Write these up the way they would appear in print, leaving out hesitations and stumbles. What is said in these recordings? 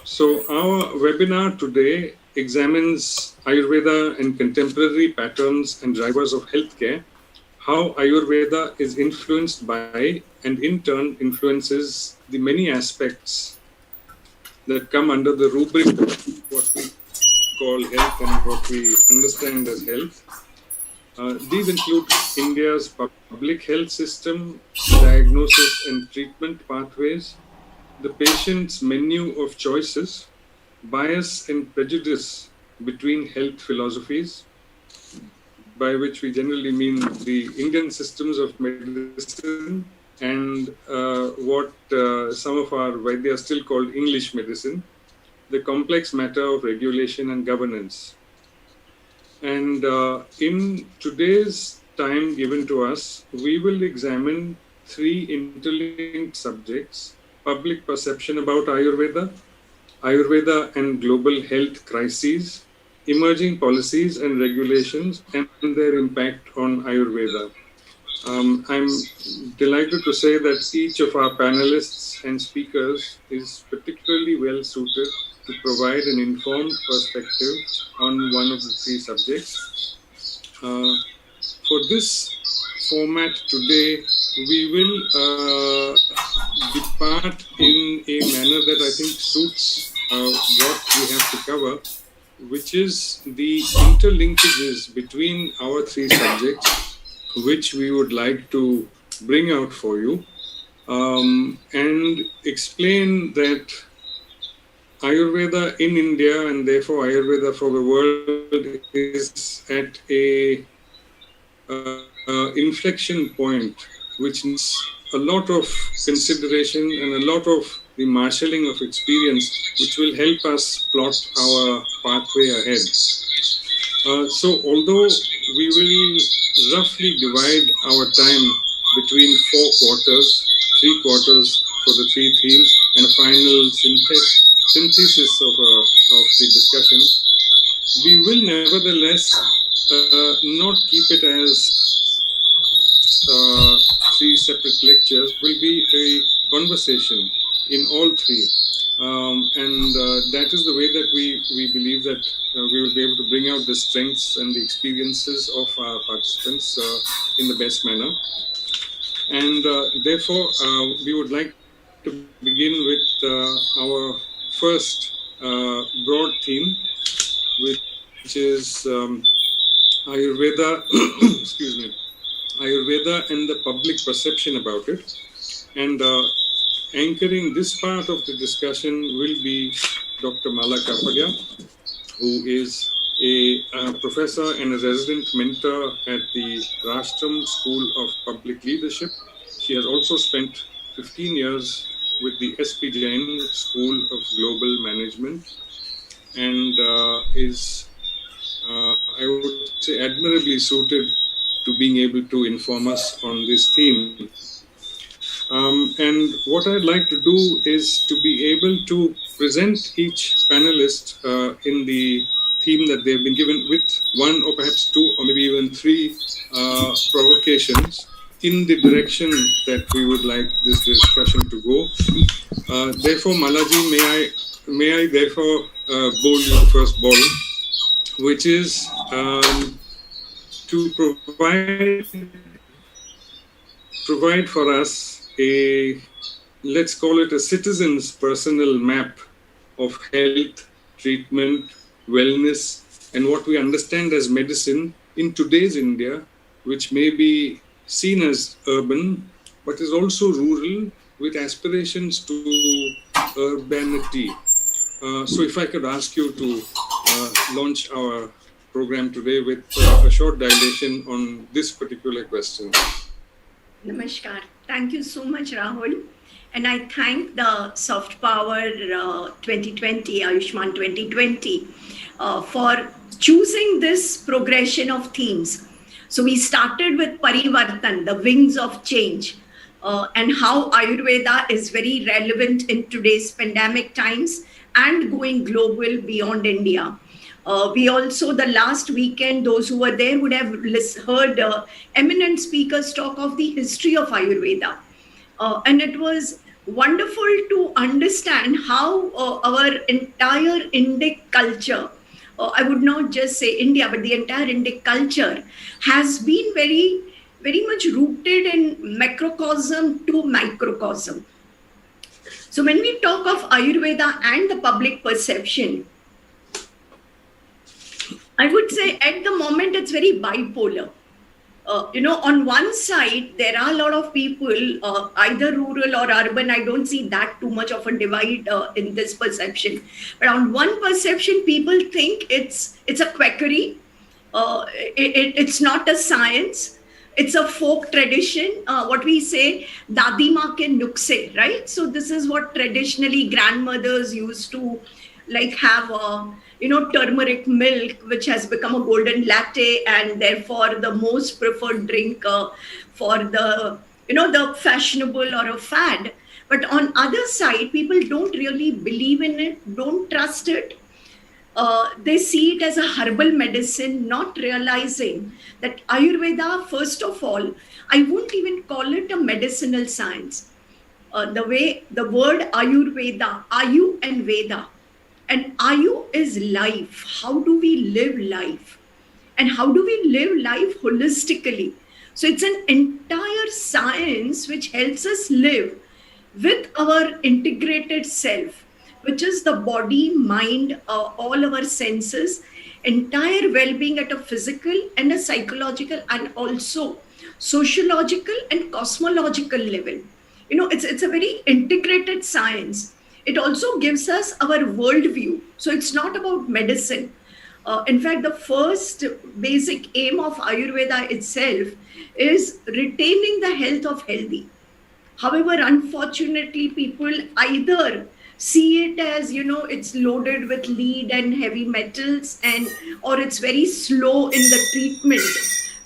So our webinar today examines Ayurveda and contemporary patterns and drivers of healthcare, how Ayurveda is influenced by and in turn influences the many aspects that come under the rubric of what we call health and what we understand as health. These include India's public health system, diagnosis and treatment pathways, the patient's menu of choices, bias and prejudice between health philosophies, by which we generally mean the Indian systems of medicine and what some of our Vaidyas still called English medicine, the complex matter of regulation and governance. And in today's time given to us, we will examine three interlinked subjects: public perception about Ayurveda, Ayurveda and global health crises, emerging policies and regulations, and their impact on Ayurveda. I'm delighted to say that each of our panelists and speakers is particularly well suited to provide an informed perspective on one of the three subjects. For this format today, we will depart in a manner that I think suits what we have to cover, which is the interlinkages between our three subjects, which we would like to bring out for you and explain that Ayurveda in India and therefore Ayurveda for the world is at a inflection point which needs a lot of consideration and a lot of the marshalling of experience, which will help us plot our pathway ahead. So although we will roughly divide our time between 4 quarters, 3 quarters for the three themes, and a final synthesis of the discussion, we will nevertheless not keep it as three separate lectures. Will be a conversation in all three. And that is the way that we believe that we will be able to bring out the strengths and the experiences of our participants in the best manner. And therefore, we would like to begin with our first broad theme, which is Ayurveda, excuse me, Ayurveda and the public perception about it. And anchoring this part of the discussion will be Dr. Mala Kapadia, who is a professor and a resident mentor at the Rashtam School of Public Leadership. She has also spent 15 years with the SP Jain School of Global Management and is, I would say, admirably suited to being able to inform us on this theme. And what I'd like to do is to be able to present each panelist in the theme that they've been given with one or perhaps two or maybe even three provocations in the direction that we would like this discussion to go. Therefore, Malaji, may I therefore bowl you the first ball, which is to provide for us a, let's call it a citizen's personal map of health, treatment, wellness, and what we understand as medicine in today's India, which may be seen as urban, but is also rural with aspirations to urbanity. So if I could ask you to launch our program today with a short dilation on this particular question. Namaskar. Thank you so much, Rahul. And I thank the Soft Power 2020, Ayushman 2020, for choosing this progression of themes. So we started with Parivartan, the wings of change, and how Ayurveda is very relevant in today's pandemic times and going global beyond India. We also, the last weekend, those who were there would have heard eminent speakers talk of the history of Ayurveda. And it was wonderful to understand how our entire Indic culture, I would not just say India, but the entire Indic culture has been very, very much rooted in macrocosm to microcosm. So when we talk of Ayurveda and the public perception, I would say at the moment it's very bipolar. On one side, there are a lot of people, either rural or urban. I don't see that too much of a divide in this perception. But on one perception, people think it's a quackery. It's not a science. It's a folk tradition. What we say, dadi ma ke nukse, right? So this is what traditionally grandmothers used to like have turmeric milk, which has become a golden latte and therefore the most preferred drink for the fashionable or a fad. But on other side, people don't really believe in it, don't trust it. They see it as a herbal medicine, not realizing that Ayurveda, first of all, I won't even call it a medicinal science. The way the word Ayurveda, Ayu and Veda, and Ayu is life. How do we live life? And how do we live life holistically? So it's an entire science which helps us live with our integrated self, which is the body, mind, all our senses, entire well-being at a physical and a psychological and also sociological and cosmological level. It's a very integrated science. It also gives us our worldview. So it's not about medicine. In fact, the first basic aim of Ayurveda itself is retaining the health of healthy. However, unfortunately, people either see it as it's loaded with lead and heavy metals, and or it's very slow in the treatment.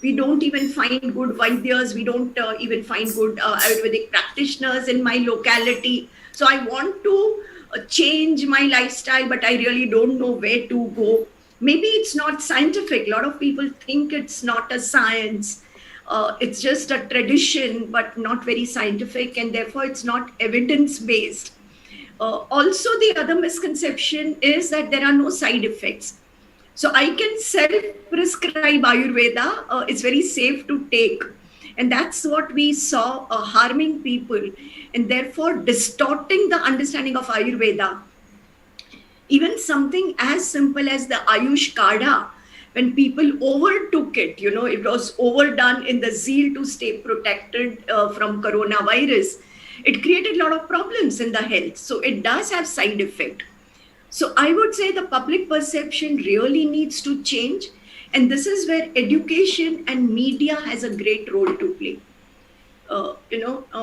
We don't even find good vaidyas. We don't even find good Ayurvedic practitioners in my locality. So I want to change my lifestyle, but I really don't know where to go. Maybe it's not scientific. A lot of people think it's not a science. It's just a tradition, but not very scientific, and therefore it's not evidence based. Also, the other misconception is that there are no side effects. So I can self-prescribe Ayurveda. It's very safe to take. And that's what we saw harming people and therefore distorting the understanding of Ayurveda. Even something as simple as the Ayush Kada, when people overtook it, it was overdone in the zeal to stay protected from coronavirus. It created a lot of problems in the health. So it does have side effect. So I would say the public perception really needs to change. And this is where education and media has a great role to play.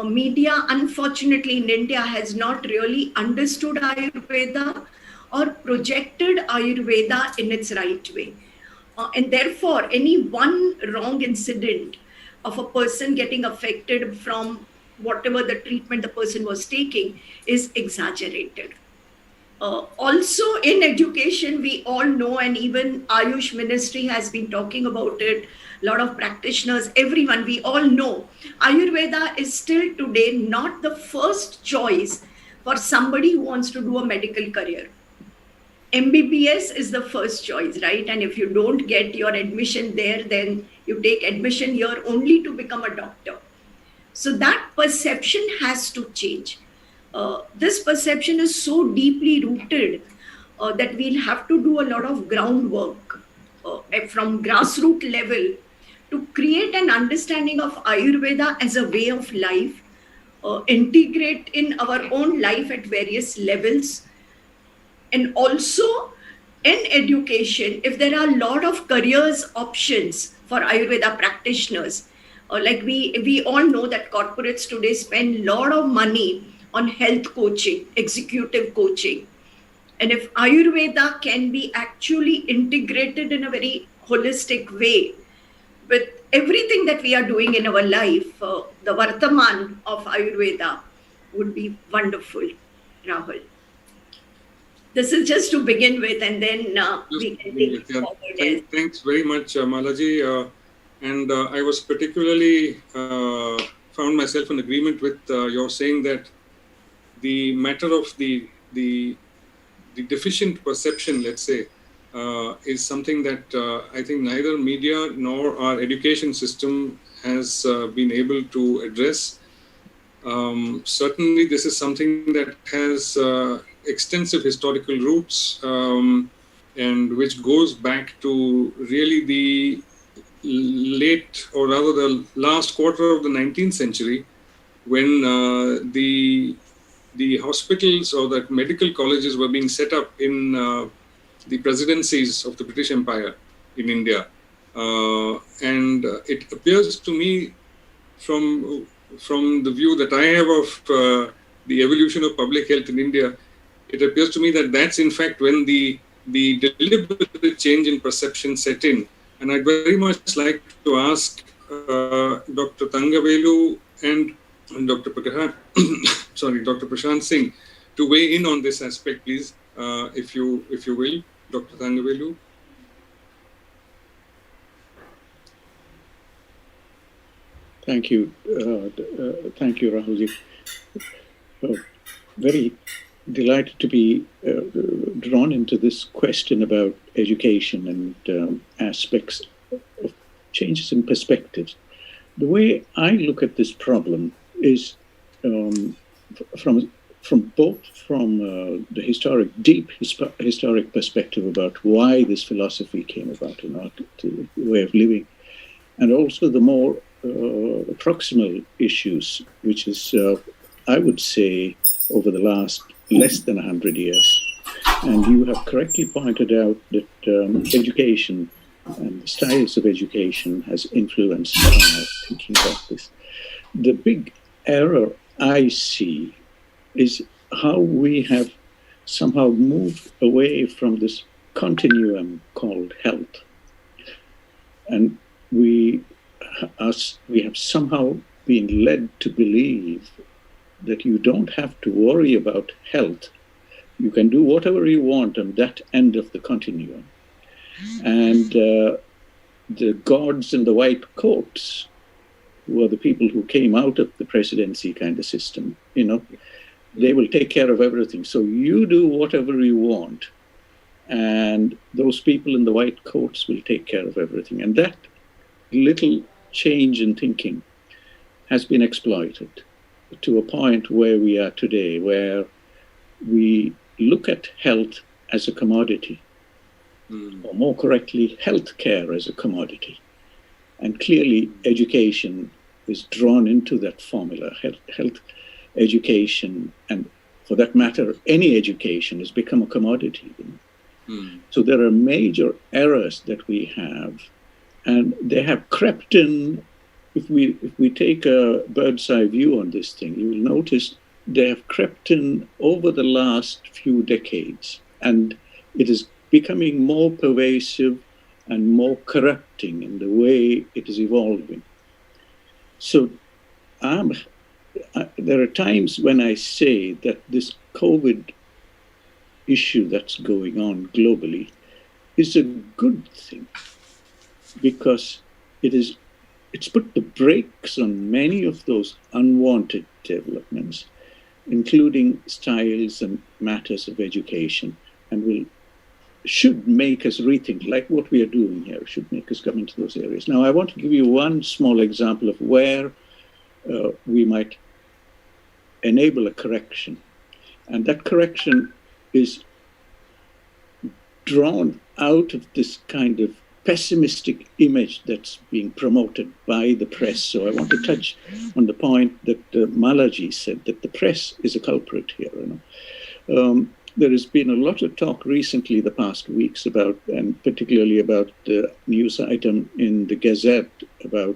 Media, unfortunately, in India has not really understood Ayurveda or projected Ayurveda in its right way. And therefore, any one wrong incident of a person getting affected from whatever the treatment the person was taking is exaggerated. Also in education, we all know, and even Ayush Ministry has been talking about it, a lot of practitioners, everyone, we all know, Ayurveda is still today not the first choice for somebody who wants to do a medical career. MBBS is the first choice, right? And if you don't get your admission there, then you take admission here only to become a doctor. So that perception has to change. This perception is so deeply rooted that we'll have to do a lot of groundwork from grassroots level to create an understanding of Ayurveda as a way of life, integrate in our own life at various levels. And also in education, if there are a lot of careers options for Ayurveda practitioners, like we all know that corporates today spend a lot of money on health coaching, executive coaching. And if Ayurveda can be actually integrated in a very holistic way with everything that we are doing in our life, the Vartamana of Ayurveda would be wonderful, Rahul. This is just to begin with, and then we can take it forward. Thanks very much, Malaji. And I was particularly found myself in agreement with your saying that the matter of the deficient perception, let's say, is something that I think neither media nor our education system has been able to address. Certainly, this is something that has extensive historical roots, and which goes back to really the late, or rather the last quarter of the 19th century, when the hospitals or the medical colleges were being set up in the presidencies of the British Empire in India. And it appears to me, from the view that I have of the evolution of public health in India, it appears to me that that's in fact when the deliberate change in perception set in. And I'd very much like to ask Dr. Thangavelu and Dr. Dr. Prashant Singh to weigh in on this aspect, please, if you will, Dr. Thangavelu. Thank you, Rahulji. Very delighted to be drawn into this question about education and aspects of changes in perspectives. The way I look at this problem is from the historic perspective about why this philosophy came about in our way of living, and also the more proximal issues, which is, I would say, over the last less than 100 years. And you have correctly pointed out that education and the styles of education has influenced our thinking about this. The big error I see is how we have somehow moved away from this continuum called health. And we have somehow been led to believe that you don't have to worry about health. You can do whatever you want on that end of the continuum. And the gods in the white coats, who are the people who came out of the presidency kind of system, they will take care of everything. So you do whatever you want, and those people in the white coats will take care of everything. And that little change in thinking has been exploited to a point where we are today, where we look at health as a commodity, or more correctly, healthcare as a commodity. And clearly, education is drawn into that formula. Health education, and for that matter, any education, has become a commodity. So there are major errors that we have, and they have crept in. If we take a bird's eye view on this thing, you will notice they have crept in over the last few decades, and it is becoming more pervasive and more corrupting in the way it is evolving. So there are times when I say that this COVID issue that's going on globally is a good thing, because it's put the brakes on many of those unwanted developments, including styles and matters of education, and should make us rethink, like what we are doing here, should make us come into those areas. Now, I want to give you one small example of where we might enable a correction. And that correction is drawn out of this kind of pessimistic image that's being promoted by the press. So I want to touch on the point that Malaji said, that the press is a culprit here. There has been a lot of talk recently, the past weeks, about, and particularly about the news item in the Gazette about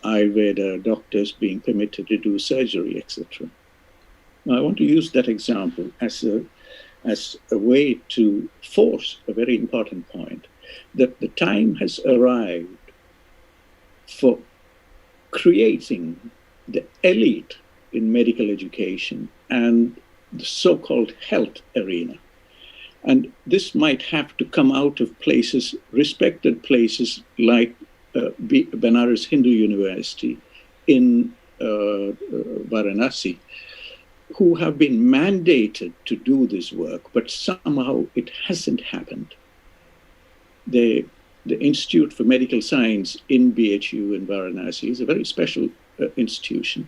Ayurveda doctors being permitted to do surgery, etc. Now, I want to use that example as a way to force a very important point, that the time has arrived for creating the elite in medical education and the so-called health arena. And this might have to come out of places, respected places like Benares Hindu University in Varanasi, who have been mandated to do this work, but somehow it hasn't happened. The Institute for Medical Science in BHU in Varanasi is a very special institution.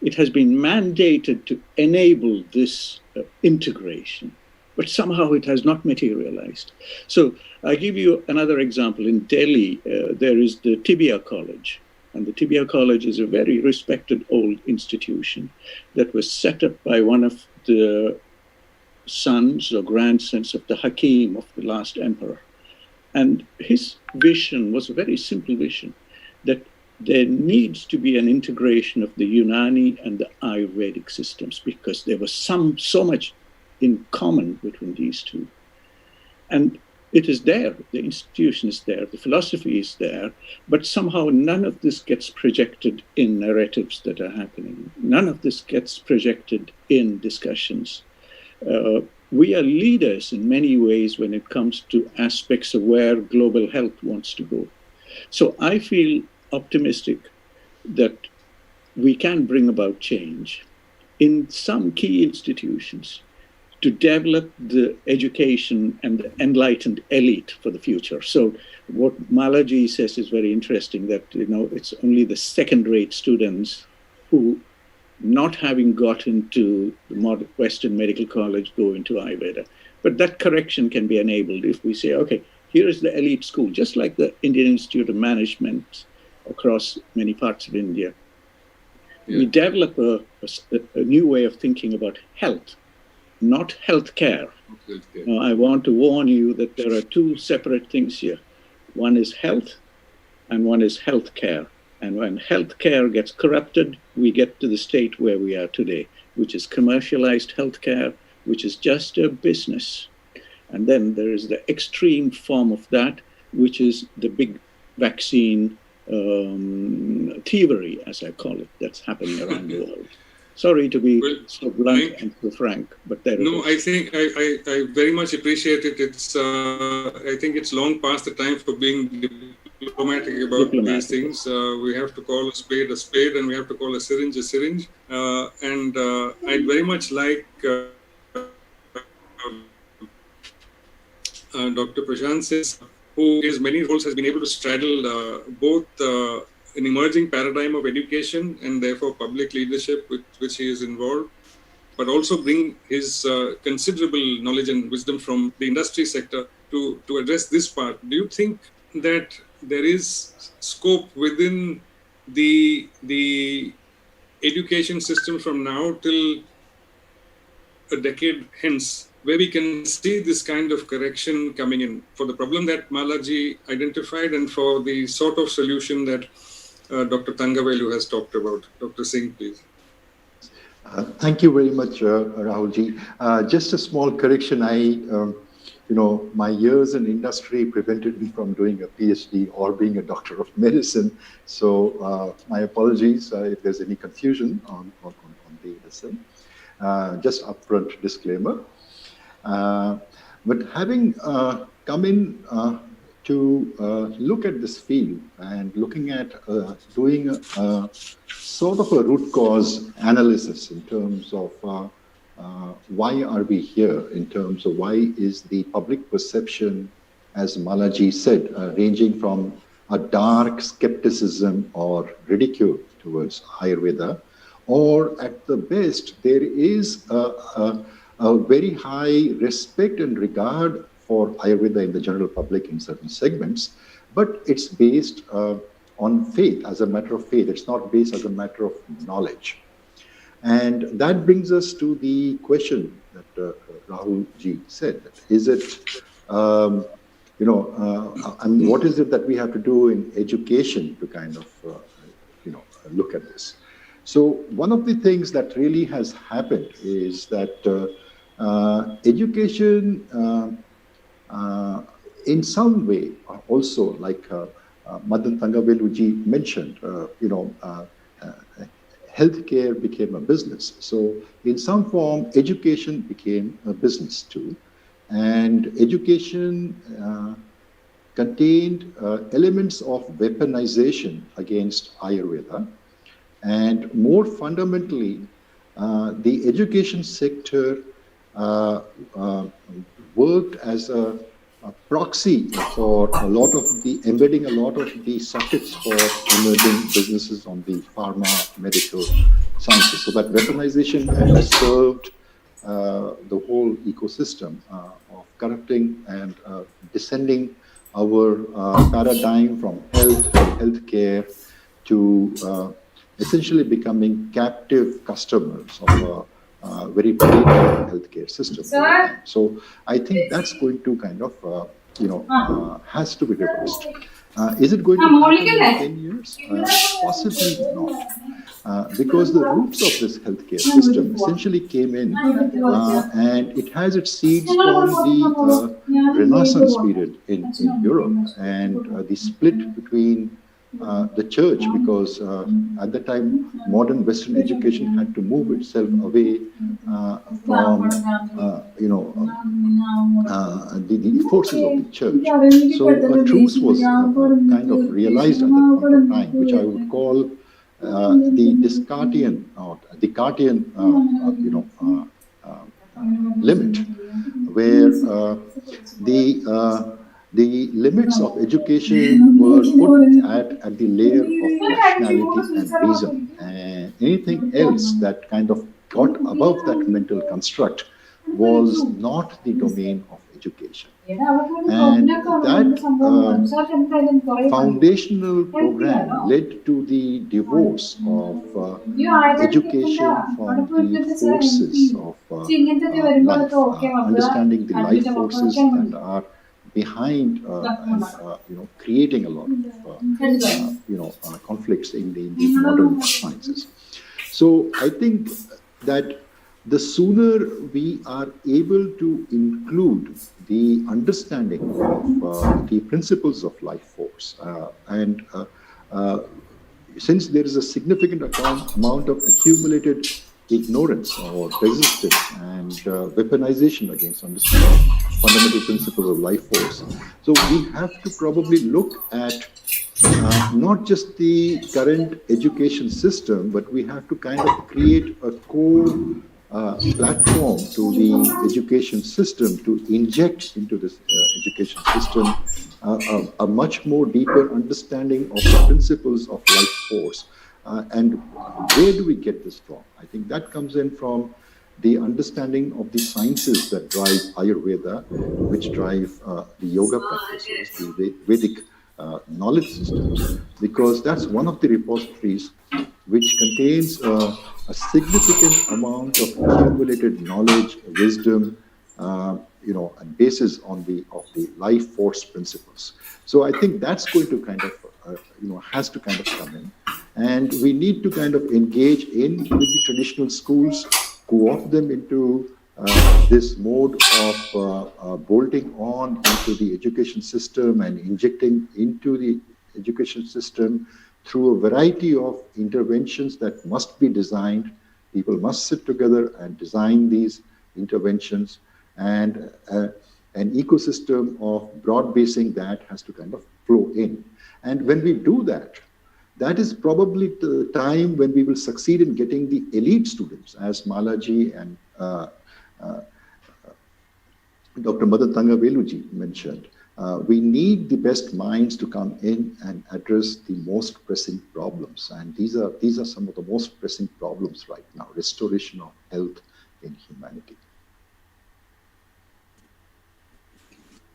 It has been mandated to enable this integration, but somehow it has not materialized. So I give you another example. In Delhi, there is the Tibia College. And the Tibia College is a very respected old institution that was set up by one of the sons or grandsons of the Hakim of the last emperor. And his vision was a very simple vision, that there needs to be an integration of the Unani and the Ayurvedic systems, because there was so much in common between these two. And it is there, the institution is there, the philosophy is there, but somehow none of this gets projected in narratives that are happening. None of this gets projected in discussions. We are leaders in many ways when it comes to aspects of where global health wants to go. So I feel optimistic that we can bring about change in some key institutions to develop the education and the enlightened elite for the future. So what Malaji says is very interesting, that it's only the second-rate students who, not having got into the Western Medical College, go into Ayurveda. But that correction can be enabled if we say, okay, here is the elite school, just like the Indian Institute of Management across many parts of India. Yeah. We develop a new way of thinking about health, not healthcare. I want to warn you that there are two separate things here. One is health and one is healthcare. And when healthcare gets corrupted, we get to the state where we are today, which is commercialized healthcare, which is just a business. And then there is the extreme form of that, which is the big vaccine thievery, as I call it, that's happening around the world. Sorry to be so blunt and so frank, but there it is. I think I very much appreciate it. It's I think it's long past the time for being diplomatic about these things. We have to call a spade, and we have to call a syringe. And I'd very much like Dr. Prashant says, who in many roles has been able to straddle both an emerging paradigm of education and therefore public leadership with which he is involved, but also bring his considerable knowledge and wisdom from the industry sector to address this part. Do you think that there is scope within the education system from now till a decade hence, where we can see this kind of correction coming in for the problem that Malaji identified and for the sort of solution that Dr. Thangavelu has talked about? Dr. Singh, please. Thank you very much, Rahulji. Just a small correction. My years in industry prevented me from doing a PhD or being a doctor of medicine. So my apologies if there's any confusion on the lesson. Just upfront disclaimer. But having come in to look at this field and looking at doing a sort of a root cause analysis in terms of why are we here, in terms of why is the public perception, as Malaji said, ranging from a dark skepticism or ridicule towards Ayurveda, or at the best, there is a very high respect and regard for Ayurveda in the general public in certain segments, but it's based on faith, as a matter of faith. It's not based as a matter of knowledge. And that brings us to the question that Rahul ji said. Is it, and what is it that we have to do in education to kind of, look at this? So one of the things that really has happened is that education, in some way, also like Madan Thangavelu ji mentioned, healthcare became a business. So in some form, education became a business too. And education contained elements of weaponization against Ayurveda. And more fundamentally, the education sector worked as a proxy for a lot of the embedding a lot of the sockets for emerging businesses on the pharma medical sciences. So that weaponization kind of served the whole ecosystem of corrupting and descending our paradigm from healthcare to essentially becoming captive customers of a very predatory healthcare system. So I think that's going to kind of, has to be reversed. Is it going to happen in 10 years? Possibly not. Because the roots of this healthcare system essentially came in and it has its seeds from the Renaissance period in Europe and the split between the church, because at the time modern Western education had to move itself away from the forces of the church. So a truce was kind of realized at that point of time, which I would call the Descartian or Descartian limit, where the limits of education were put at the layer of rationality and reason, and anything else that kind of got above that mental construct was not the domain of education. And that foundational program led to the divorce of education from the forces of life, understanding the life forces that are behind and creating a lot of conflicts in the modern sciences. So I think that the sooner we are able to include the understanding of the principles of life force, and since there is a significant amount of accumulated ignorance or resistance and weaponization against understanding fundamental principles of life force, so we have to probably look at not just the current education system, but we have to kind of create a core platform to the education system to inject into this education system a much more deeper understanding of the principles of life force. And where do we get this from? I think that comes in from the understanding of the sciences that drive Ayurveda, which drive the yoga practices, the Vedic knowledge systems, because that's one of the repositories which contains a significant amount of accumulated knowledge, wisdom, and basis of the life force principles. So I think that's going to kind of, has to kind of come in. And we need to kind of engage with the traditional schools, co-opt them into this mode of bolting on into the education system and injecting into the education system through a variety of interventions that must be designed. People must sit together and design these interventions, and an ecosystem of broad basing that has to kind of flow in. And when we do that, that is probably the time when we will succeed in getting the elite students, as Malaji and Dr. Madatanga Veluji mentioned. We need the best minds to come in and address the most pressing problems. And these are some of the most pressing problems right now, restoration of health in humanity.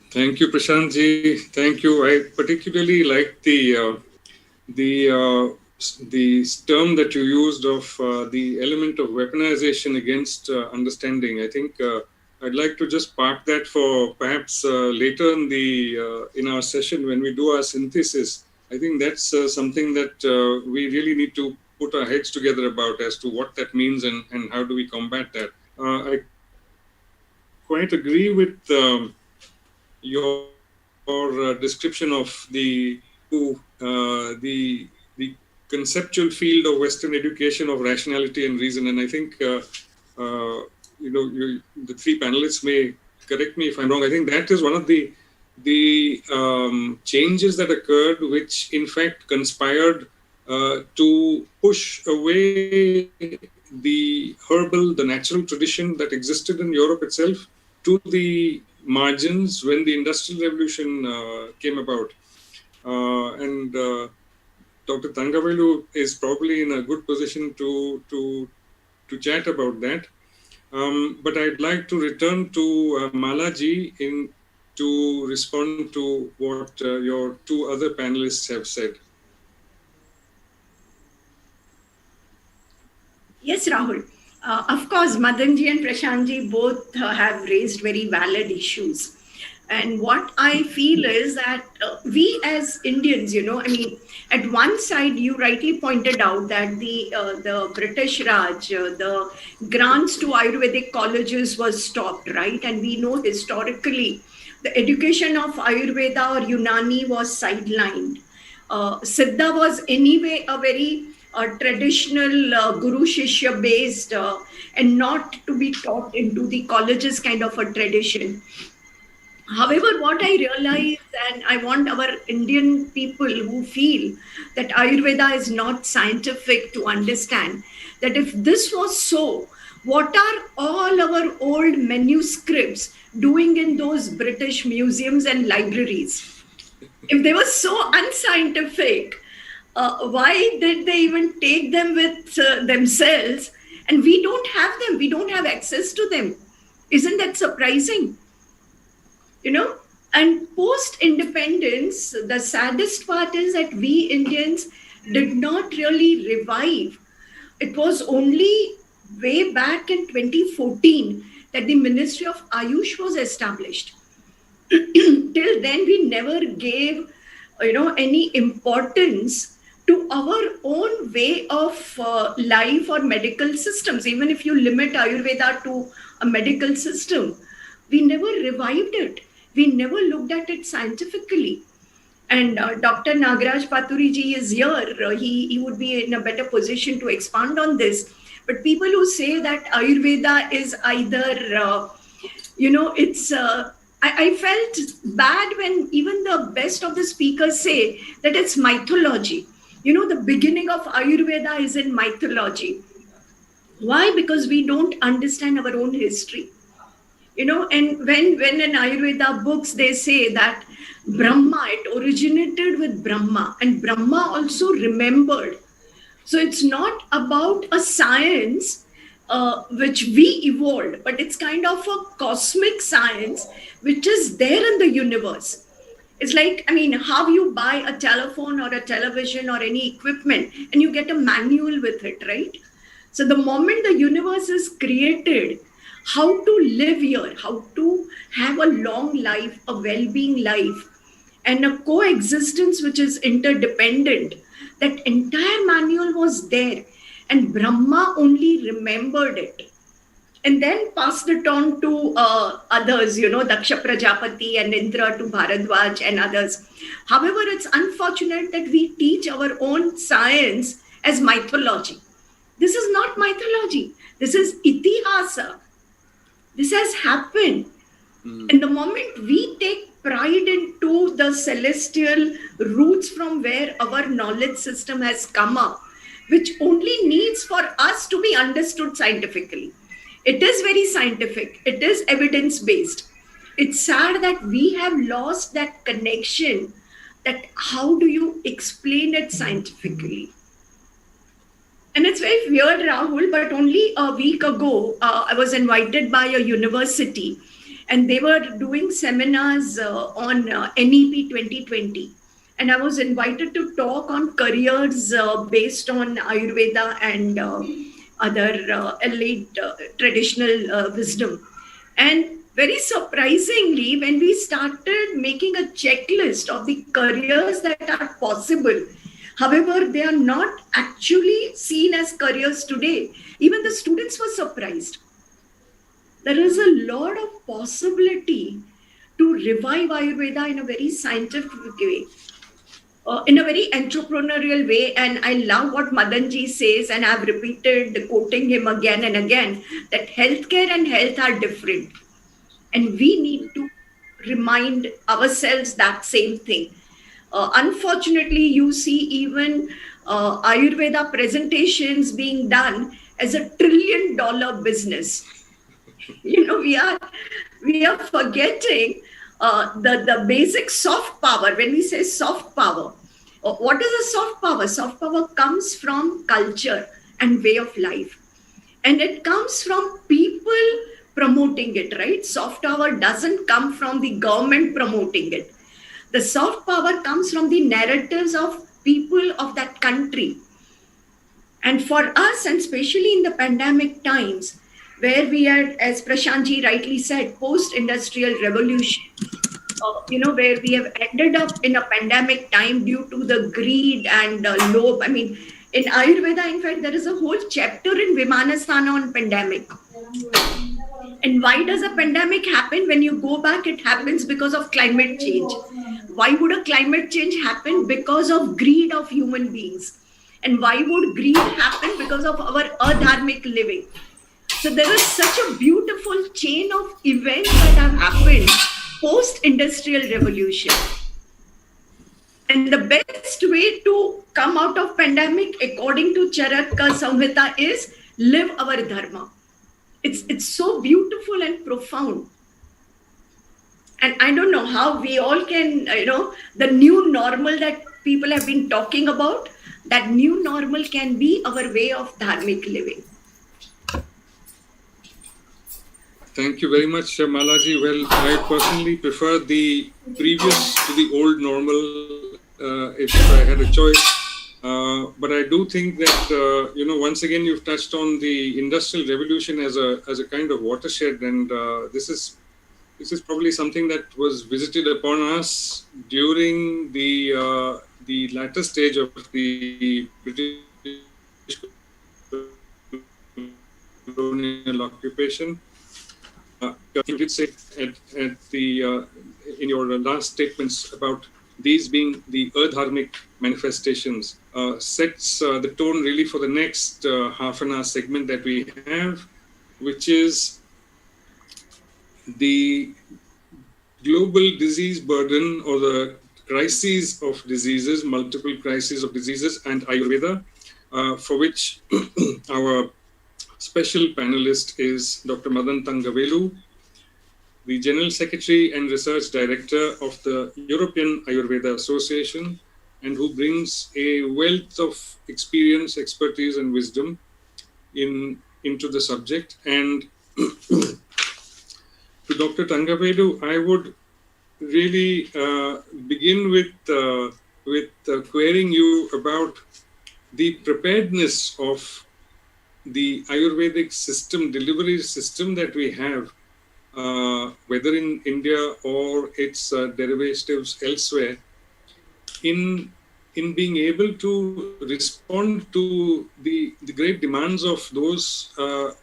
Thank you, Prashant ji. Thank you. I particularly like the term that you used of the element of weaponization against understanding. I think I'd like to just park that for perhaps later in our session when we do our synthesis. I think that's something that we really need to put our heads together about as to what that means and how do we combat that. I quite agree with your description of the conceptual field of Western education of rationality and reason. And I think, the three panelists may correct me if I'm wrong. I think that is one of the changes that occurred, which in fact conspired to push away the herbal, the natural tradition that existed in Europe itself to the margins when the Industrial Revolution came about. And Dr. Tangavelu is probably in a good position to chat about that. But I'd like to return to Malaji to respond to what your two other panelists have said. Yes, Rahul. Of course, Madanji and Prashantji both have raised very valid issues. And what I feel is that we as Indians, at one side, you rightly pointed out that the British Raj, the grants to Ayurvedic colleges was stopped, right? And we know historically, the education of Ayurveda or Unani was sidelined. Siddha was anyway a very traditional Guru Shishya based and not to be taught into the colleges kind of a tradition. However, what I realize, and I want our Indian people who feel that Ayurveda is not scientific to understand that if this was so, what are all our old manuscripts doing in those British museums and libraries? If they were so unscientific, why did they even take them with themselves? And we don't have them, we don't have access to them. Isn't that surprising? And post independence, the saddest part is that we Indians did not really revive. It was only way back in 2014 that the Ministry of Ayush was established. Till then, we never gave any importance to our own way of life or medical systems. Even if you limit Ayurveda to a medical system, we never revived it. We never looked at it scientifically. And Dr. Nagaraj Paturi ji is here. He would be in a better position to expand on this. But people who say that Ayurveda is either, I felt bad when even the best of the speakers say that it's mythology. The beginning of Ayurveda is in mythology. Why? Because we don't understand our own history. And when in Ayurveda books, they say that Brahma, it originated with Brahma, and Brahma also remembered. So it's not about a science which we evolved, but it's kind of a cosmic science which is there in the universe. It's like, how you buy a telephone or a television or any equipment and you get a manual with it, right? So the moment the universe is created, how to live here, how to have a long life, a well-being life, and a coexistence which is interdependent, that entire manual was there, and Brahma only remembered it and then passed it on to others, Daksha Prajapati and Indra to Bharadwaj and others. However, it's unfortunate that we teach our own science as mythology. This is not mythology. This is itihasa. This has happened. And the moment we take pride into the celestial roots from where our knowledge system has come up, which only needs for us to be understood scientifically. It is very scientific. It is evidence-based. It's sad that we have lost that connection, that how do you explain it scientifically? And it's very weird, Rahul, but only a week ago, I was invited by a university and they were doing seminars on NEP 2020. And I was invited to talk on careers based on Ayurveda and other elite traditional wisdom. And very surprisingly, when we started making a checklist of the careers that are possible, however, they are not actually seen as careers today. Even the students were surprised. There is a lot of possibility to revive Ayurveda in a very scientific way, in a very entrepreneurial way. And I love what Madanji says, and I've repeated quoting him again and again, that healthcare and health are different. And we need to remind ourselves that same thing. Unfortunately, you see even Ayurveda presentations being done as a $1 trillion business. We are forgetting the basic soft power. When we say soft power, what is a soft power? Soft power comes from culture and way of life, and it comes from people promoting it, right? Soft power doesn't come from the government promoting it. The soft power comes from the narratives of people of that country. And for us, and especially in the pandemic times, where we are, as Prashantji rightly said, post-industrial revolution, where we have ended up in a pandemic time due to the greed and low. I mean, in Ayurveda, in fact, there is a whole chapter in Vimanasthana on pandemic. And why does a pandemic happen? When you go back, it happens because of climate change. Why would a climate change happen? Because of greed of human beings. And why would greed happen? Because of our adharmic living. So there is such a beautiful chain of events that have happened post-industrial revolution. And the best way to come out of pandemic, according to Charaka Samhita, is live our dharma. It's so beautiful and profound. And I don't know how we all can, the new normal that people have been talking about, that new normal can be our way of dharmic living. Thank you very much, Malaji. Well, I personally prefer the previous to the old normal if I had a choice. But I do think that, once again, you've touched on the Industrial Revolution as a kind of watershed. And this is probably something that was visited upon us during the latter stage of the British colonial occupation. You did say at the in your last statements about these being the adharmic manifestations, sets the tone really for the next half an hour segment that we have, which is the global disease burden or the crises of diseases, multiple crises of diseases, and Ayurveda, for which our special panelist is Dr. Madan Thangavelu, the General Secretary and Research Director of the European Ayurveda Association, and who brings a wealth of experience, expertise, and wisdom into the subject. And to Dr. Thangavelu, I would really begin with querying you about the preparedness of the Ayurvedic system, delivery system that we have, whether in India or its derivatives elsewhere, in being able to respond to the great demands of those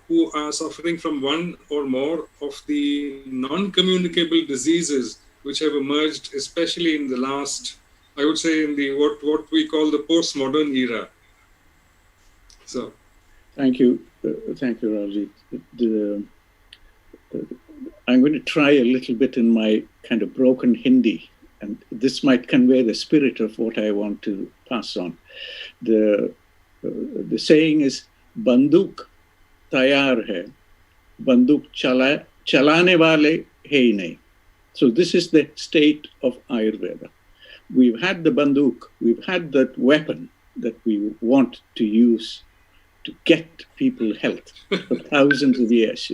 who are suffering from one or more of the non-communicable diseases which have emerged, especially in the last, I would say, in the what we call the postmodern era. So. Thank you, Raji. I'm going to try a little bit in my kind of broken Hindi, and this might convey the spirit of what I want to pass on. The saying is, Banduk tayar hai, Banduk chalane wale hai nahi. So this is the state of Ayurveda. We've had the Banduk, we've had that weapon that we want to use to get people health for thousands of years,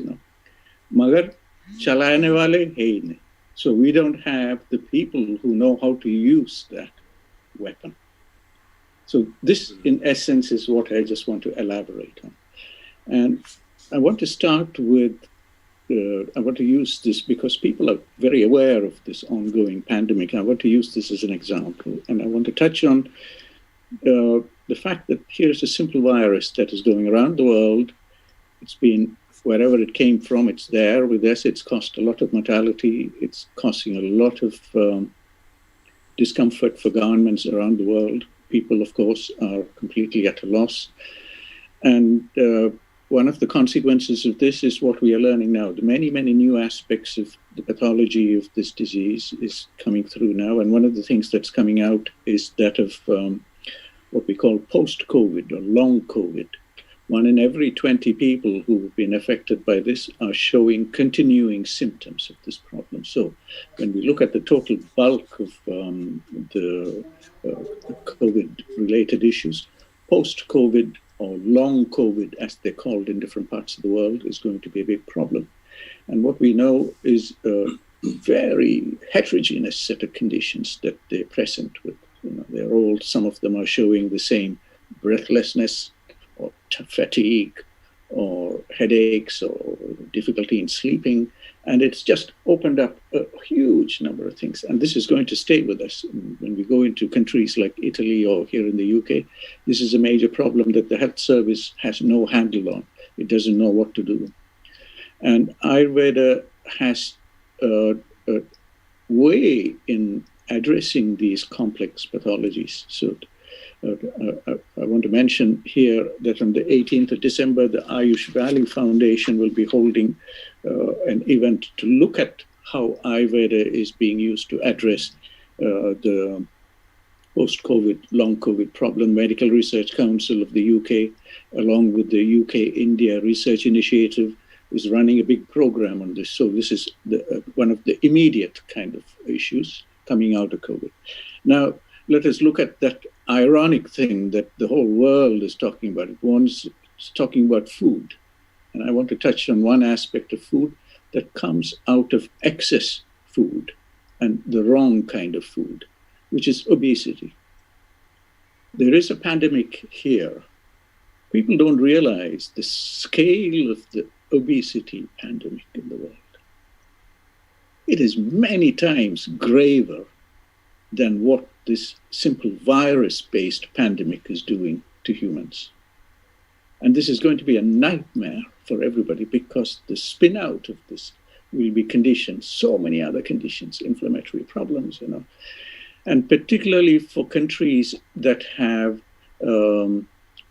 Magar chalane wale hai nahi. So we don't have the people who know how to use that weapon. So this, in essence, is what I just want to elaborate on. And I want to start with, I want to use this because people are very aware of this ongoing pandemic. I want to use this as an example. And I want to touch on the fact that here's a simple virus that is going around the world. It's been, wherever it came from, it's there with us. It's caused a lot of mortality. It's causing a lot of discomfort for governments around the world. People, of course, are completely at a loss. And one of the consequences of this is what we are learning now. The many, many new aspects of the pathology of this disease is coming through now. And one of the things that's coming out is that of what we call post-COVID or long COVID. 1 in every 20 people who have been affected by this are showing continuing symptoms of this problem. So when we look at the total bulk of the COVID-related issues, post-COVID or long COVID, as they're called in different parts of the world, is going to be a big problem. And what we know is a very heterogeneous set of conditions that they're present with. They're all, some of them are showing the same breathlessness or fatigue or headaches or difficulty in sleeping. And it's just opened up a huge number of things. And this is going to stay with us. When we go into countries like Italy or here in the UK, this is a major problem that the health service has no handle on. It doesn't know what to do. And Ayurveda has a way in addressing these complex pathologies. So I want to mention here that on the 18th of December, the Ayush Valley Foundation will be holding an event to look at how Ayurveda is being used to address the post-COVID, long COVID problem. Medical Research Council of the UK, along with the UK-India Research Initiative, is running a big program on this. So this is one of the immediate kind of issues coming out of COVID. Now, let us look at that ironic thing that the whole world is talking about. One's talking about food. And I want to touch on one aspect of food that comes out of excess food and the wrong kind of food, which is obesity. There is a pandemic here. People don't realize the scale of the obesity pandemic in the world. It is many times graver than what this simple virus-based pandemic is doing to humans. And this is going to be a nightmare for everybody because the spin out of this will be conditions, so many other conditions, inflammatory problems, and particularly for countries that have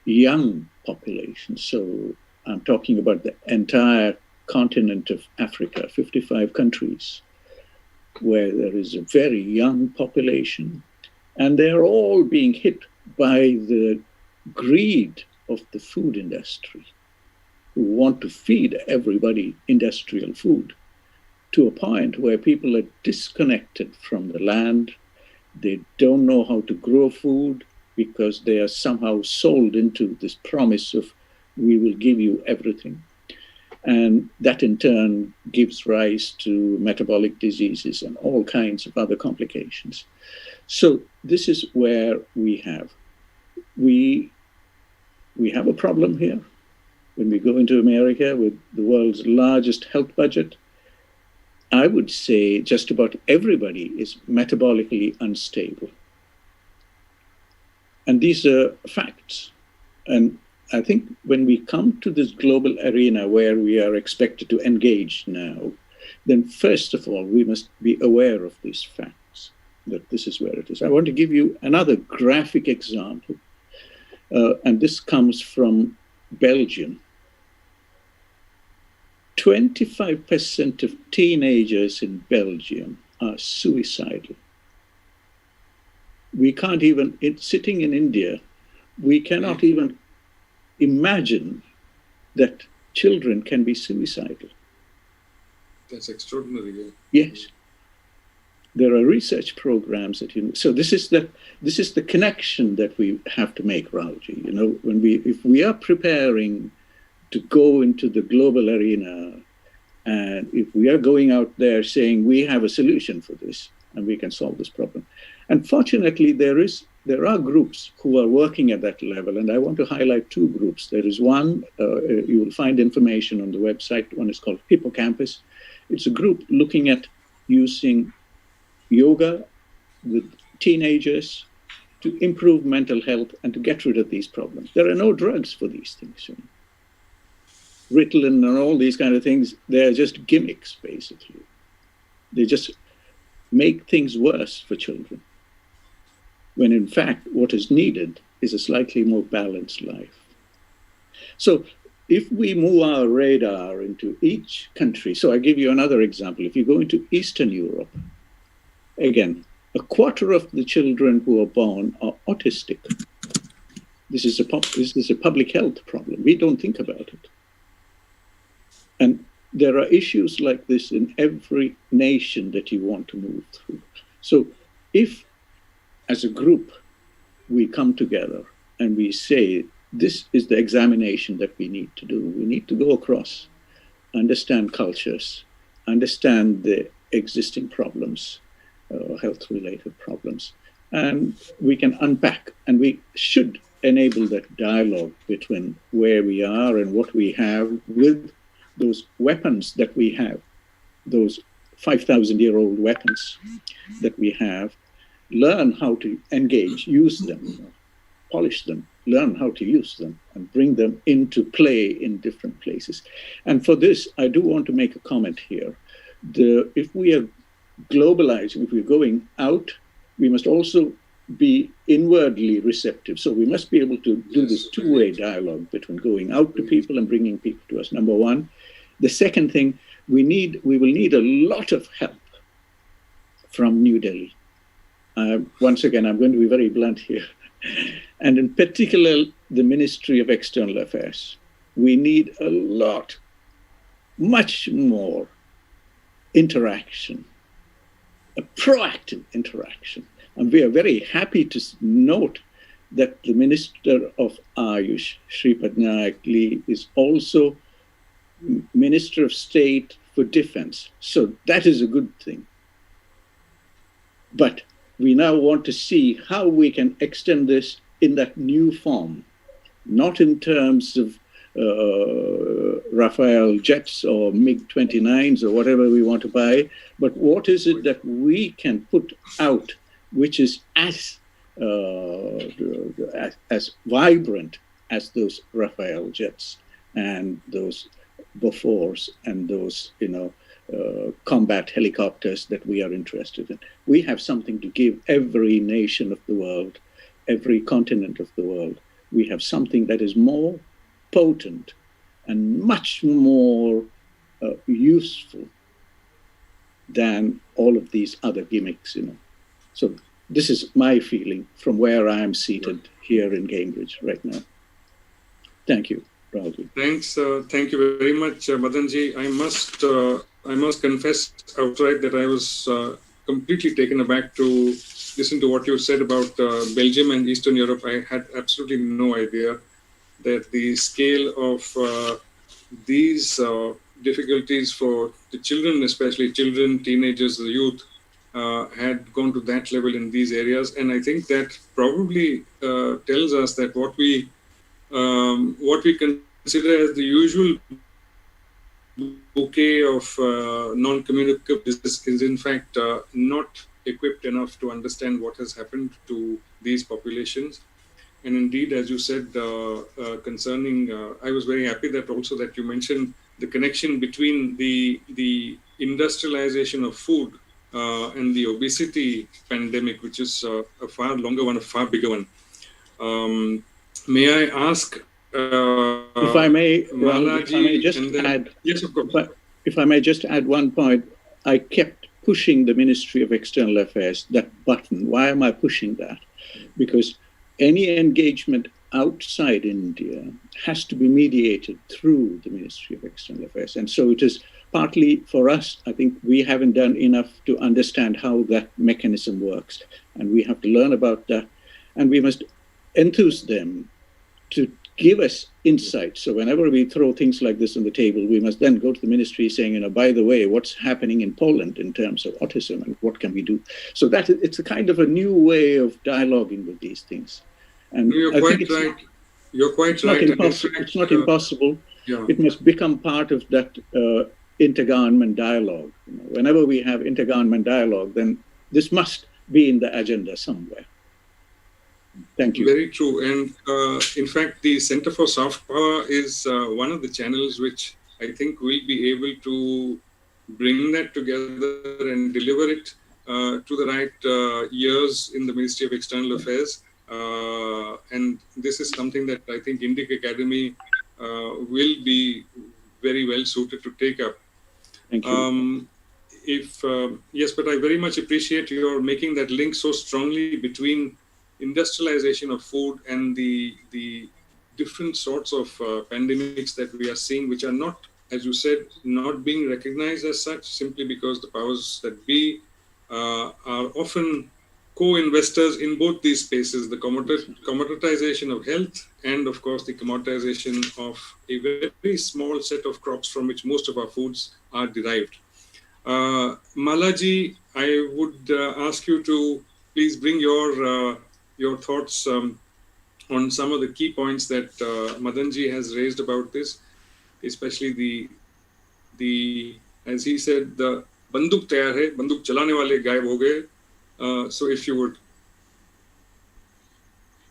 young populations. So I'm talking about the entire continent of Africa, 55 countries, where there is a very young population, and they're all being hit by the greed of the food industry, who want to feed everybody industrial food to a point where people are disconnected from the land. They don't know how to grow food because they are somehow sold into this promise of, we will give you everything. And that in turn gives rise to metabolic diseases and all kinds of other complications. So this is where we have a problem here. When we go into America with the world's largest health budget, I would say just about everybody is metabolically unstable. And these are facts. And I think when we come to this global arena where we are expected to engage now, then first of all, we must be aware of these facts, that this is where it is. I want to give you another graphic example, and this comes from Belgium. 25% of teenagers in Belgium are suicidal. We can't even, sitting in India, we cannot even imagine that children can be suicidal. That's extraordinary. Yes. There are research programs that so this is the connection that we have to make, Raoji. If we are preparing to go into the global arena, and if we are going out there saying we have a solution for this and we can solve this problem. Unfortunately, there are groups who are working at that level, and I want to highlight two groups. There is one, you will find information on the website. One is called Hippocampus. It's a group looking at using yoga with teenagers to improve mental health and to get rid of these problems. There are no drugs for these things. Ritalin and all these kind of things, they're just gimmicks, basically. They just make things worse for children, when in fact what is needed is a slightly more balanced life. So if we move our radar into each country, so I give you another example. If you go into Eastern Europe, again, a quarter of the children who are born are autistic. This is a public health problem. We don't think about it. And there are issues like this in every nation that you want to move through. So if, as a group, we come together and we say, this is the examination that we need to do. We need to go across, understand cultures, understand the existing problems, health-related problems, and we can unpack, and we should enable that dialogue between where we are and what we have with those weapons that we have, those 5,000-year-old weapons that we have, learn how to engage, use them, polish them, learn how to use them, and bring them into play in different places. And for this, I do want to make a comment here. If we are globalizing, if we're going out, we must also be inwardly receptive. So we must be able to do this two-way dialogue between going out to people and bringing people to us, number one. The second thing, we will need a lot of help from New Delhi. Once again, I'm going to be very blunt here. And in particular, the Ministry of External Affairs. We need a lot, much more interaction, a proactive interaction. And we are very happy to note that the Minister of Ayush, Shripad Nayak Lee, is also Minister of State for Defense. So that is a good thing. But we now want to see how we can extend this in that new form, not in terms of Rafale jets or MiG-29s or whatever we want to buy, but what is it that we can put out which is as vibrant as those Rafale jets and those Bofors and those, combat helicopters that we are interested in. We have something to give every nation of the world, every continent of the world. We have something that is more potent and much more useful than all of these other gimmicks, So this is my feeling from where I am seated here in Cambridge right now. Thank you, Rahulji. Thanks. Thank you very much, Madanji. I must confess outright that I was completely taken aback to listen to what you said about Belgium and Eastern Europe. I had absolutely no idea that the scale of these difficulties for the children, especially children, teenagers, the youth, had gone to that level in these areas. And I think that probably tells us that what we consider as the usual bouquet of non-communicable diseases is in fact not equipped enough to understand what has happened to these populations. And indeed, as you said, concerning, I was very happy that also that you mentioned the connection between the industrialization of food and the obesity pandemic, which is a far longer one, a far bigger one. May I ask? If I may just add, yes, of course. If I may just add one point, I kept pushing the Ministry of External Affairs, that button. Why am I pushing that? Because any engagement outside India has to be mediated through the Ministry of External Affairs. And so it is partly for us, I think we haven't done enough to understand how that mechanism works. And we have to learn about that. And we must enthuse them to give us insight. So whenever we throw things like this on the table, we must then go to the ministry saying, by the way, what's happening in Poland in terms of autism and what can we do? So that it's a kind of a new way of dialoguing with these things. And you're quite right. You're quite right. It's not impossible. Yeah. It must become part of that intergovernment dialogue. Whenever we have intergovernment dialogue, then this must be in the agenda somewhere. Thank you. Very true. And in fact, the Center for Soft Power is one of the channels which I think will be able to bring that together and deliver it to the right ears in the Ministry of External Affairs. And this is something that I think Indic Academy will be very well suited to take up. Thank you. Yes, but I very much appreciate your making that link so strongly between industrialization of food and the different sorts of pandemics that we are seeing, which are not, as you said, not being recognized as such, simply because the powers that be are often co-investors in both these spaces, the commoditization of health and, of course, the commoditization of a very small set of crops from which most of our foods are derived. Malaji, I would ask you to please bring your thoughts on some of the key points that Madanji has raised about this, especially the as he said, the banduk तैयार है, बंदूक चलाने वाले गायब हो गए. So if you would.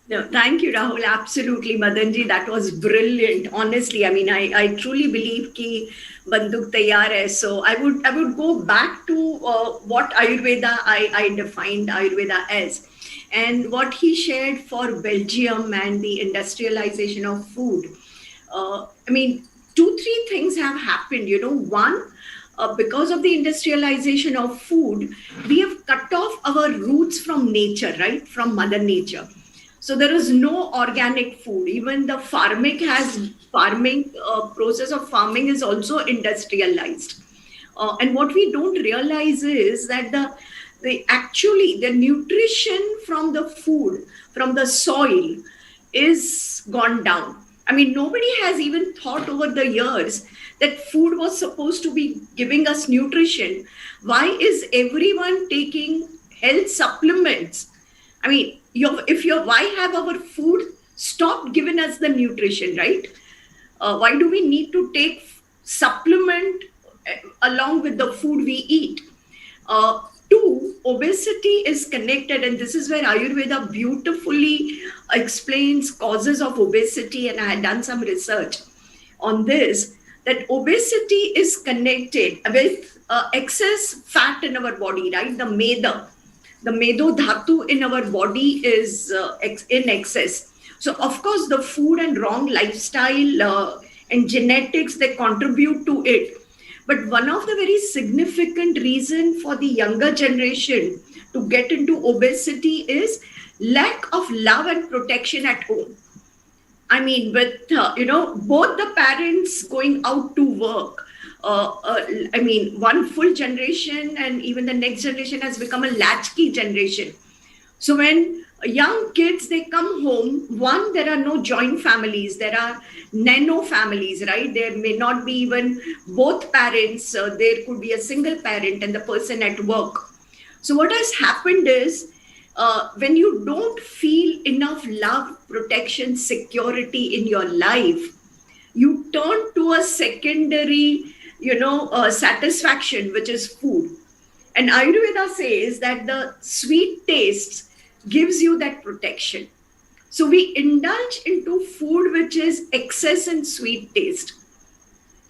No, thank you, Rahul. Absolutely, Madanji, that was brilliant. Honestly, I mean, I truly believe ki banduk taiyar hai. So I would go back to what Ayurveda I defined Ayurveda as, and what he shared for Belgium and the industrialization of food. I mean, 2-3 things have happened. One, because of the industrialization of food, we have cut off our roots from nature, right? From Mother Nature. So there is no organic food. Even the process of farming is also industrialized. And what we don't realize is that the nutrition from the food, from the soil, is gone down. I mean, nobody has even thought over the years that food was supposed to be giving us nutrition. Why is everyone taking health supplements? I mean, why have our food stopped giving us the nutrition, right? Why do we need to take supplement along with the food we eat? Two, obesity is connected, and this is where Ayurveda beautifully explains causes of obesity, and I had done some research on this, that obesity is connected with excess fat in our body, right? The medo dhatu in our body is in excess. So of course the food and wrong lifestyle and genetics, they contribute to it. But one of the very significant reason for the younger generation to get into obesity is lack of love and protection at home. I mean, with both the parents going out to work, I mean, one full generation and even the next generation has become a latchkey generation. So when young kids, they come home, one, there are no joint families, there are nano families, right? There may not be even both parents, there could be a single parent and the person at work. So what has happened is, when you don't feel enough love, protection, security in your life, you turn to a secondary satisfaction, which is food. And Ayurveda says that the sweet tastes gives you that protection. So we indulge into food which is excess in sweet taste,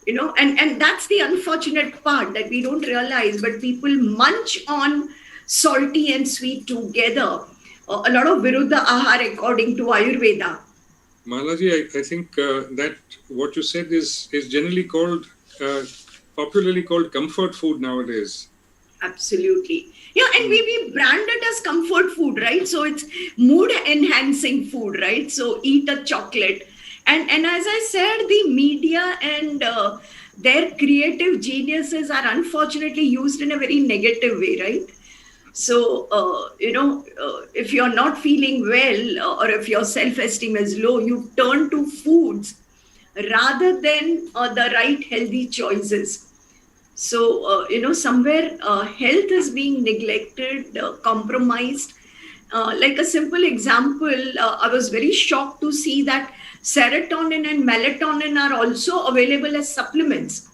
and that's the unfortunate part that we don't realize, but people munch on salty and sweet together. A lot of viruddha ahar according to Ayurveda. Malaji, I think that what you said is generally called, popularly called comfort food nowadays. Absolutely. Yeah, and we brand it as comfort food, right? So it's mood enhancing food, right? So eat a chocolate. And as I said, the media and their creative geniuses are unfortunately used in a very negative way, right? So, if you're not feeling well or if your self-esteem is low, you turn to foods rather than the right healthy choices. So, somewhere health is being neglected, compromised. Like a simple example, I was very shocked to see that serotonin and melatonin are also available as supplements.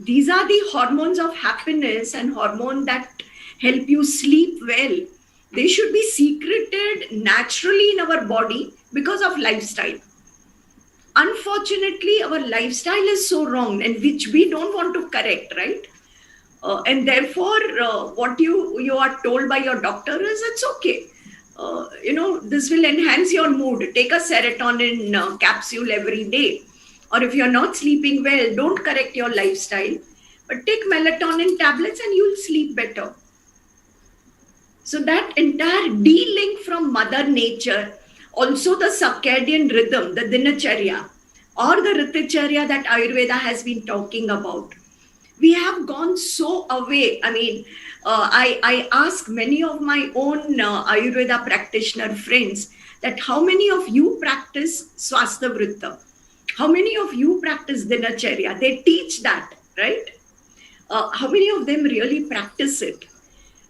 These are the hormones of happiness and hormone that help you sleep well. They should be secreted naturally in our body because of lifestyle. Unfortunately, our lifestyle is so wrong, and which we don't want to correct, right? And therefore, what you are told by your doctor is, it's okay. This will enhance your mood. Take a serotonin capsule every day. Or if you're not sleeping well, don't correct your lifestyle, but take melatonin tablets and you'll sleep better. So that entire de-link from Mother Nature, also the circadian rhythm, the dinacharya, or the riticharya that Ayurveda has been talking about. We have gone so away. I mean, I ask many of my own Ayurveda practitioner friends that how many of you practice Swastha Vritta? How many of you practice Dinacharya? They teach that, right? How many of them really practice it?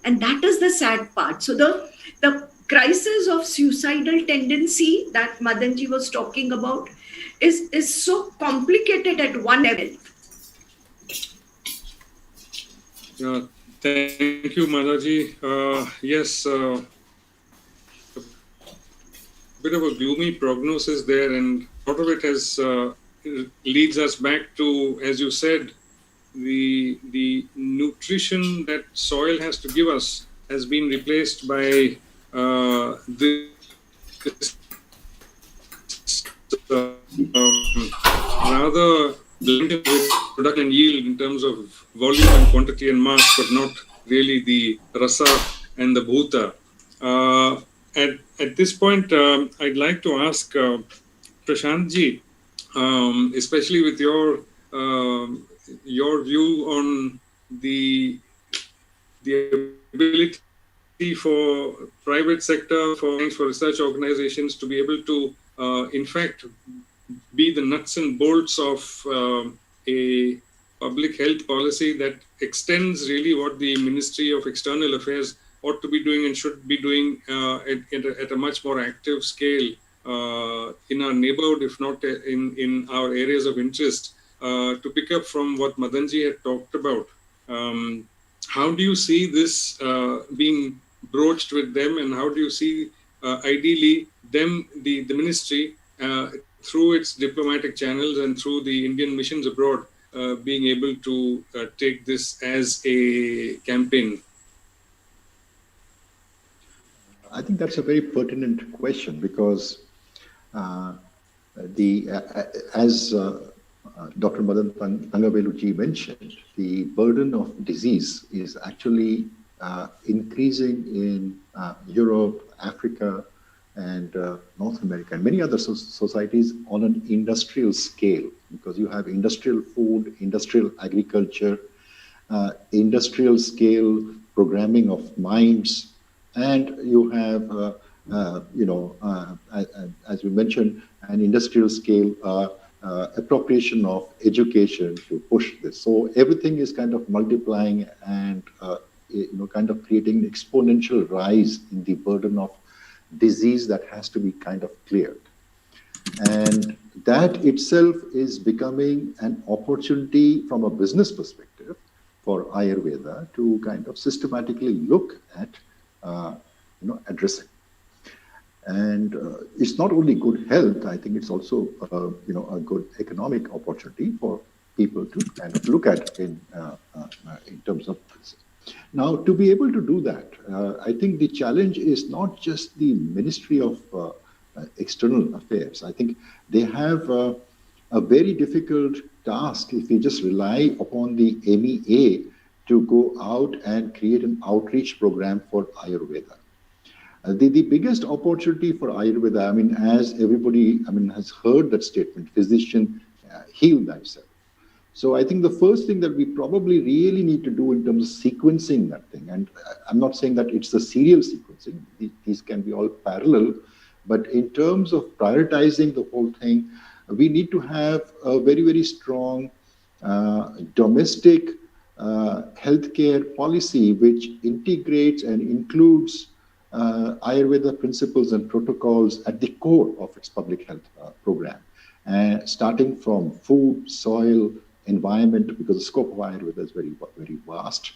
And that is the sad part. So the crisis of suicidal tendency that Madanji was talking about is so complicated at one level. Thank you, Madaji. Yes, a bit of a gloomy prognosis there, and a lot of it has leads us back to, as you said, the nutrition that soil has to give us has been replaced by this rather blended with production and yield in terms of volume and quantity and mass, but not really the rasa and the bhuta. At this point, I'd like to ask Prashantji, especially with your view on the ability for private sector, for research organizations to be able to, in fact, be the nuts and bolts of a public health policy that extends really what the Ministry of External Affairs ought to be doing and should be doing at a much more active scale in our neighborhood, if not in our areas of interest. To pick up from what Madanji had talked about, how do you see this being broached with them, and how do you see ideally them, the ministry, through its diplomatic channels and through the Indian missions abroad, being able to take this as a campaign? I think that's a very pertinent question because as Dr. Madan Tangaveluji mentioned, the burden of disease is actually increasing in Europe, Africa, and North America, and many other societies on an industrial scale, because you have industrial food, industrial agriculture, industrial scale programming of minds, and you have, as we mentioned, an industrial scale appropriation of education to push this. So everything is kind of multiplying and kind of creating an exponential rise in the burden of disease that has to be kind of cleared. And that itself is becoming an opportunity from a business perspective for Ayurveda to kind of systematically look at addressing. And it's not only good health, I think it's also a good economic opportunity for people to kind of look at in terms of this. Now, to be able to do that, I think the challenge is not just the Ministry of External Affairs. I think they have a very difficult task if you just rely upon the MEA to go out and create an outreach program for Ayurveda. The biggest opportunity for Ayurveda, I mean, as everybody, has heard that statement, physician, heal thyself. So I think the first thing that we probably really need to do in terms of sequencing that thing, and I'm not saying that it's the serial sequencing, these can be all parallel, but in terms of prioritizing the whole thing, we need to have a very, very strong domestic healthcare policy which integrates and includes Ayurveda principles and protocols at the core of its public health program, starting from food, soil, environment, because the scope of Ayurveda is very, very vast.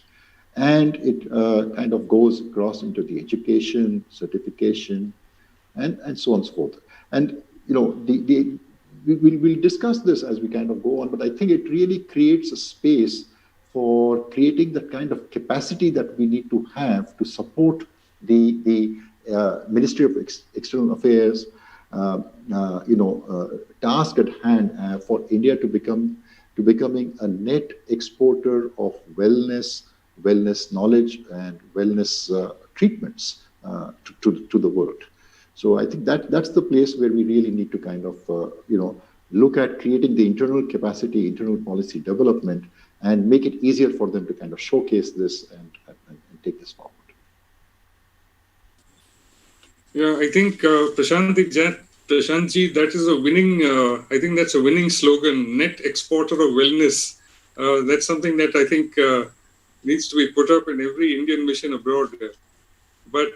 And it kind of goes across into the education, certification, and so on and so forth. And, we'll discuss this as we kind of go on, but I think it really creates a space for creating the kind of capacity that we need to have to support the Ministry of External Affairs, task at hand for India to becoming a net exporter of wellness wellness knowledge and wellness treatments to the world. So I think that's the place where we really need to kind of look at creating the internal capacity, internal policy development, and make it easier for them to kind of showcase this and take this forward. Yeah, I think Prashantji, that is a winning. I think that's a winning slogan. Net exporter of wellness. That's something that I think needs to be put up in every Indian mission abroad. But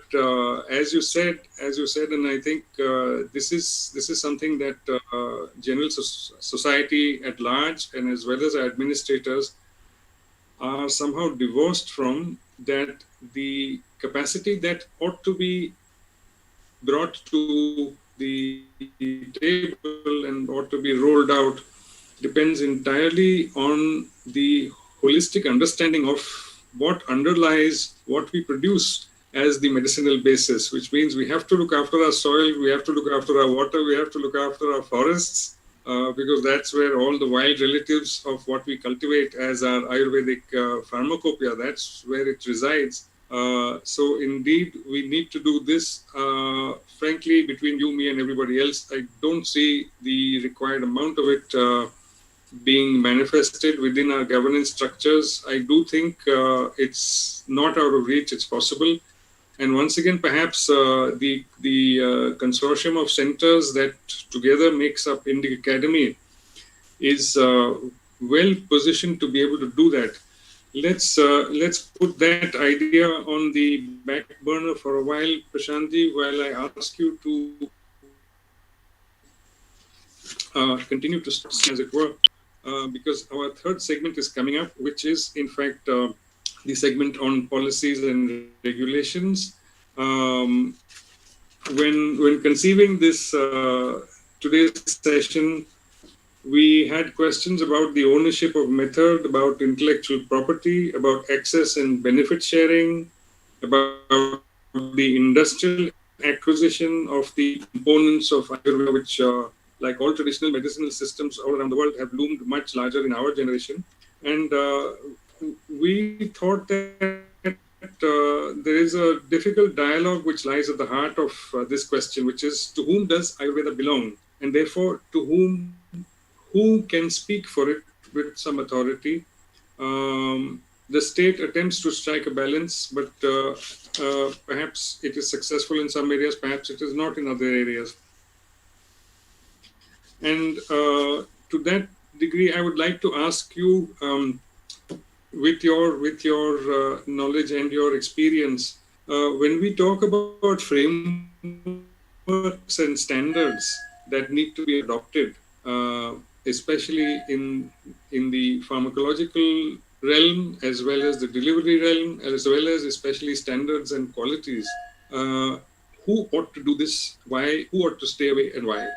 as you said, and I think this is something that general society at large, and as well as administrators, are somehow divorced from, that the capacity that ought to be brought to the table and ought to be rolled out depends entirely on the holistic understanding of what underlies what we produce as the medicinal basis, which means we have to look after our soil, we have to look after our water, we have to look after our forests, because that's where all the wild relatives of what we cultivate as our Ayurvedic pharmacopoeia, that's where it resides. So indeed, we need to do this. Frankly, between you, me, and everybody else, I don't see the required amount of it being manifested within our governance structures. I do think it's not out of reach, it's possible. And once again, perhaps the consortium of centers that together makes up Indic Academy is well positioned to be able to do that. Let's put that idea on the back burner for a while, Prashantji, while I ask you to continue to, as it were, because our third segment is coming up, which is in fact the segment on policies and regulations. When conceiving this today's session, we had questions about the ownership of method, about intellectual property, about access and benefit sharing, about the industrial acquisition of the components of Ayurveda, which, like all traditional medicinal systems all around the world, have loomed much larger in our generation. And we thought that there is a difficult dialogue which lies at the heart of this question, which is, to whom does Ayurveda belong? And therefore, who can speak for it with some authority? The state attempts to strike a balance, but perhaps it is successful in some areas, perhaps it is not in other areas. And to that degree, I would like to ask you, with your knowledge and your experience, when we talk about frameworks and standards that need to be adopted, especially in the pharmacological realm, as well as the delivery realm, as well as especially standards and qualities, who ought to do this? Why? Who ought to stay away, and why?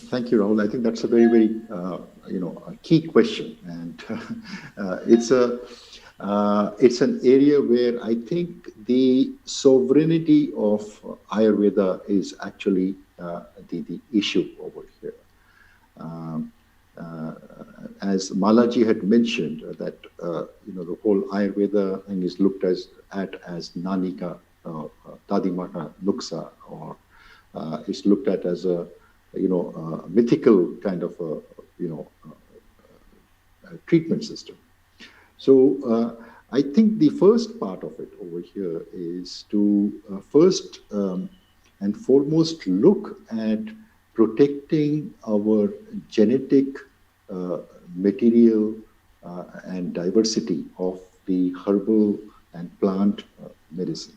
Thank you, Rahul. I think that's a very, very, a key question, and it's an area where I think the sovereignty of Ayurveda is actually the issue over here. As Malaji had mentioned, that the whole Ayurveda thing is looked at as Nanika, Tadimata Nuksa, or is looked at as a mythical kind of a treatment system. So I think the first part of it over here is to first and foremost look at protecting our genetic material and diversity of the herbal and plant medicine.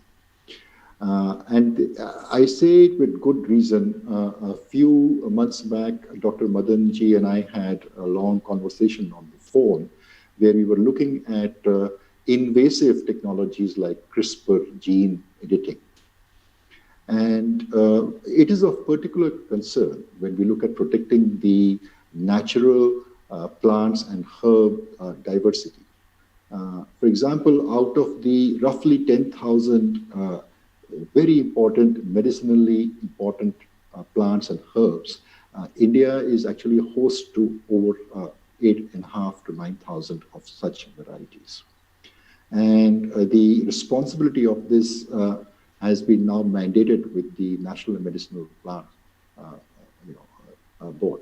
And I say it with good reason. A few months back, Dr. Madanji and I had a long conversation on the phone where we were looking at invasive technologies like CRISPR gene editing. And it is of particular concern when we look at protecting the natural plants and herb diversity. For example, out of the roughly 10,000 very important, medicinally important plants and herbs, India is actually a host to over 8.5 to 9,000 of such varieties. And the responsibility of this has been now mandated with the National Medicinal Plant Board.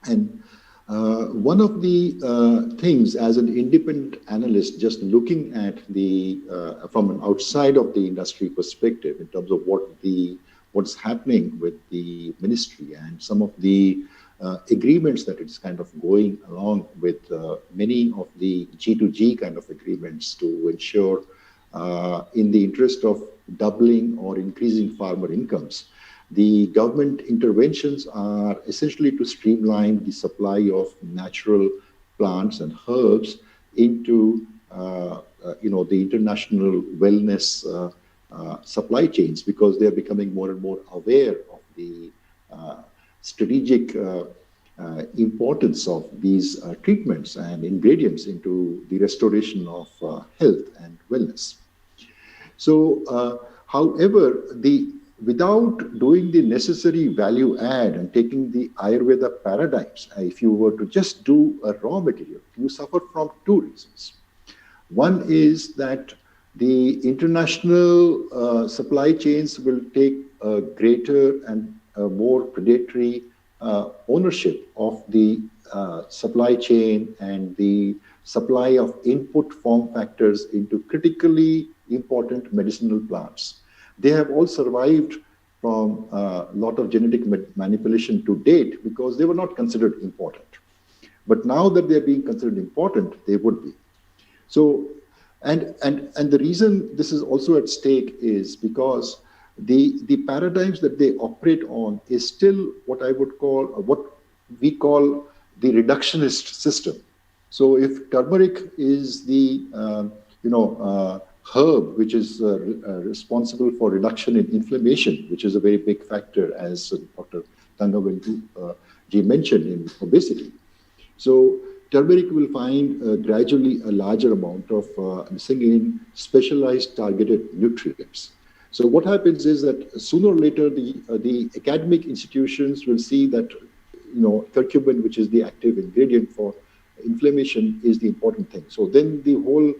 And one of the things, as an independent analyst, just looking at the from an outside of the industry perspective, in terms of what's happening with the ministry and some of the agreements that it's kind of going along with, many of the G2G kind of agreements to ensure, in the interest of doubling or increasing farmer incomes. The government interventions are essentially to streamline the supply of natural plants and herbs into the international wellness supply chains, because they are becoming more and more aware of the strategic importance of these treatments and ingredients into the restoration of health and wellness. So, however, without doing the necessary value add and taking the Ayurveda paradigms, if you were to just do a raw material, you suffer from two reasons. One is that the international supply chains will take a greater and more predatory ownership of the supply chain and the supply of input form factors into critically important medicinal plants. They have all survived from a lot of genetic manipulation to date because they were not considered important. But now that they're being considered important, they would be. So, and the reason this is also at stake is because the paradigms that they operate on is still what I would call, what we call the reductionist system. So if turmeric is the, herb which is responsible for reduction in inflammation, which is a very big factor, as Dr. Tangavendu ji mentioned, in obesity. So turmeric will find gradually a larger amount of missing in specialized targeted nutrients. So what happens is that sooner or later the academic institutions will see that curcumin, which is the active ingredient for inflammation, is the important thing. So then the whole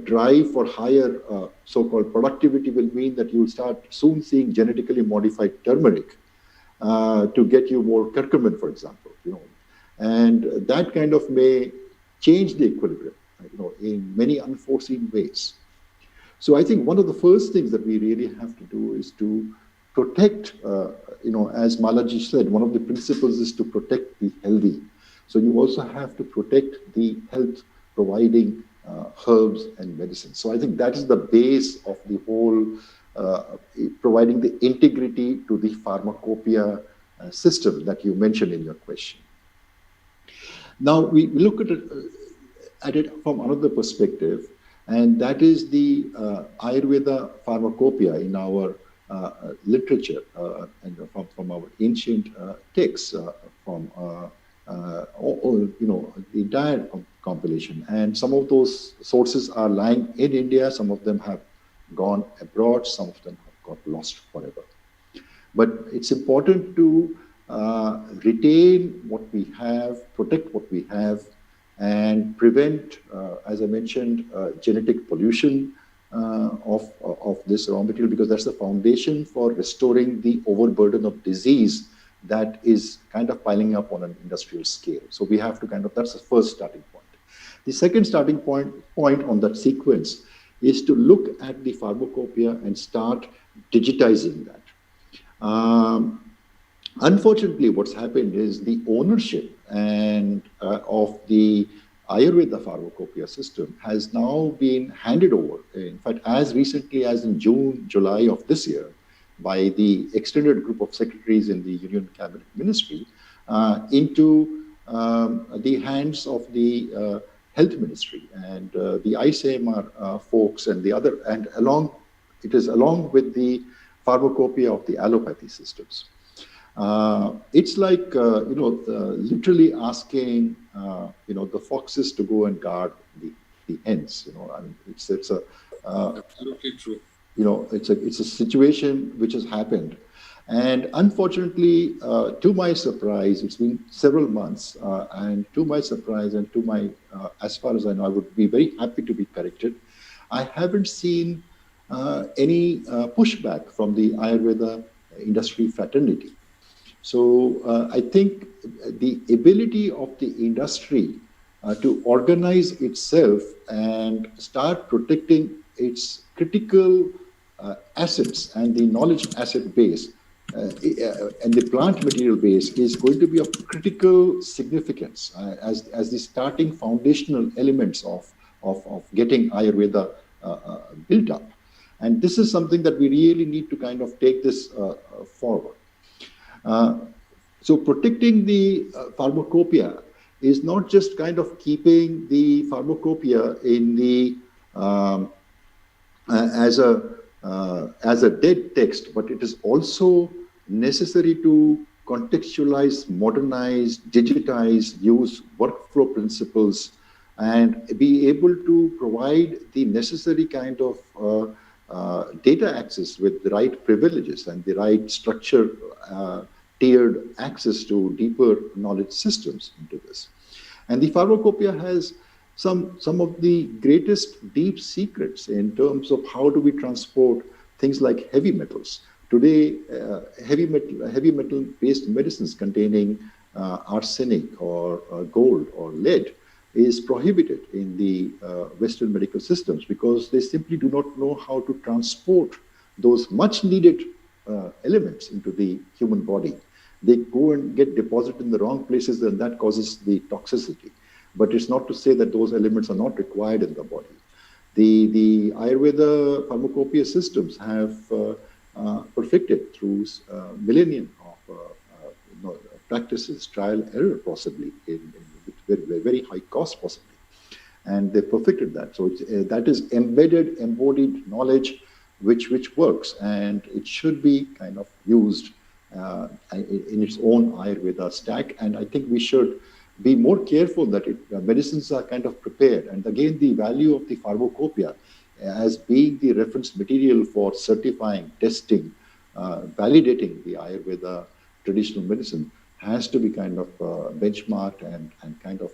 drive for higher so-called productivity will mean that you will start soon seeing genetically modified turmeric to get you more curcumin, for example. And that kind of may change the equilibrium, in many unforeseen ways. So I think one of the first things that we really have to do is to protect, as Malaji said, one of the principles is to protect the healthy. So you also have to protect the health providing herbs and medicines. So I think that is the base of the whole, providing the integrity to the pharmacopoeia system that you mentioned in your question. Now we look at it from another perspective, and that is the Ayurveda pharmacopoeia in our literature and from our ancient texts, from the entire compilation. And some of those sources are lying in India, some of them have gone abroad, some of them have got lost forever. But it's important to retain what we have, protect what we have, and prevent, as I mentioned, genetic pollution of this raw material, because that's the foundation for restoring the overburden of disease that is kind of piling up on an industrial scale. So we have to that's the first starting point. The second starting point on that sequence is to look at the pharmacopoeia and start digitizing that. Unfortunately, what's happened is the ownership and of the Ayurveda pharmacopoeia system has now been handed over, in fact, as recently as in June, July of this year, by the extended group of secretaries in the Union Cabinet Ministry into the hands of the Health Ministry and the ICMR folks and the other, and it is along with the pharmacopoeia of the allopathy systems. It's like, literally asking, the foxes to go and guard the hens. I mean, it's a absolutely true. It's a situation which has happened, And unfortunately, to my surprise, it's been several months, and to my surprise and to my, as far as I know, I would be very happy to be corrected. I haven't seen any pushback from the Ayurveda industry fraternity. So I think the ability of the industry to organize itself and start protecting its critical assets and the knowledge asset base and the plant material base is going to be of critical significance as the starting foundational elements of getting Ayurveda built up. And this is something that we really need to kind of take this forward. So protecting the pharmacopoeia is not just kind of keeping the pharmacopoeia in the as a dead text, but it is also necessary to contextualize, modernize, digitize, use workflow principles, and be able to provide the necessary kind of data access with the right privileges and the right structure, tiered access to deeper knowledge systems into this. And the pharmacopoeia has some of the greatest deep secrets in terms of how do we transport things like heavy metals. Today, heavy metal based medicines containing arsenic or gold or lead is prohibited in the Western medical systems because they simply do not know how to transport those much needed elements into the human body. They go and get deposited in the wrong places, and that causes the toxicity. But it's not to say that those elements are not required in the body. The Ayurveda pharmacopoeia systems have perfected through millennium of practices, trial error possibly, with very high cost possibly. And they perfected that. So that is embedded, embodied knowledge which works, and it should be kind of used in its own Ayurveda stack. And I think we should be more careful that medicines are kind of prepared. And again, the value of the pharmacopoeia as being the reference material for certifying, testing, validating the Ayurveda traditional medicine has to be kind of benchmarked and kind of,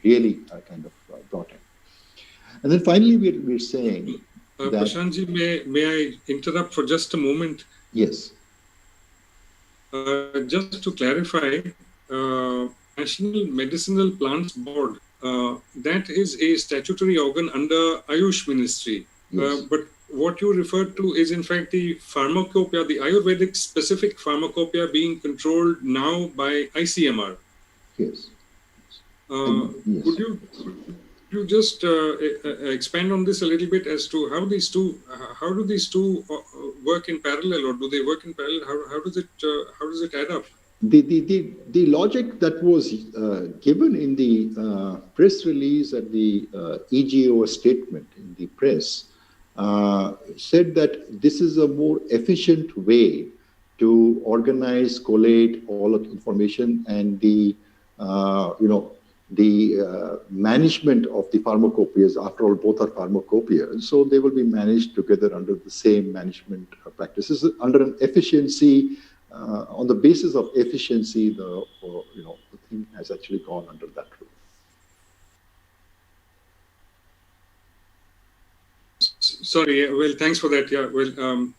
really kind of brought in. And then finally, we're saying that... Prashantji, may I interrupt for just a moment? Yes. Just to clarify, National Medicinal Plants Board, that is a statutory organ under Ayush Ministry. Yes. But what you referred to is in fact the pharmacopoeia, the Ayurvedic specific pharmacopoeia being controlled now by ICMR. Yes. Yes. Could you just expand on this a little bit as to how these two work in parallel, or do they work in parallel? How does it add up? The logic that was given in the press release and the EGO statement in the press said that this is a more efficient way to organize, collate all of the information, and the management of the pharmacopoeias. After all, both are pharmacopoeias, so they will be managed together under the same management practices under an efficiency. On the basis of efficiency, the thing has actually gone under that rule. Sorry. Well, thanks for that. Yeah. Well,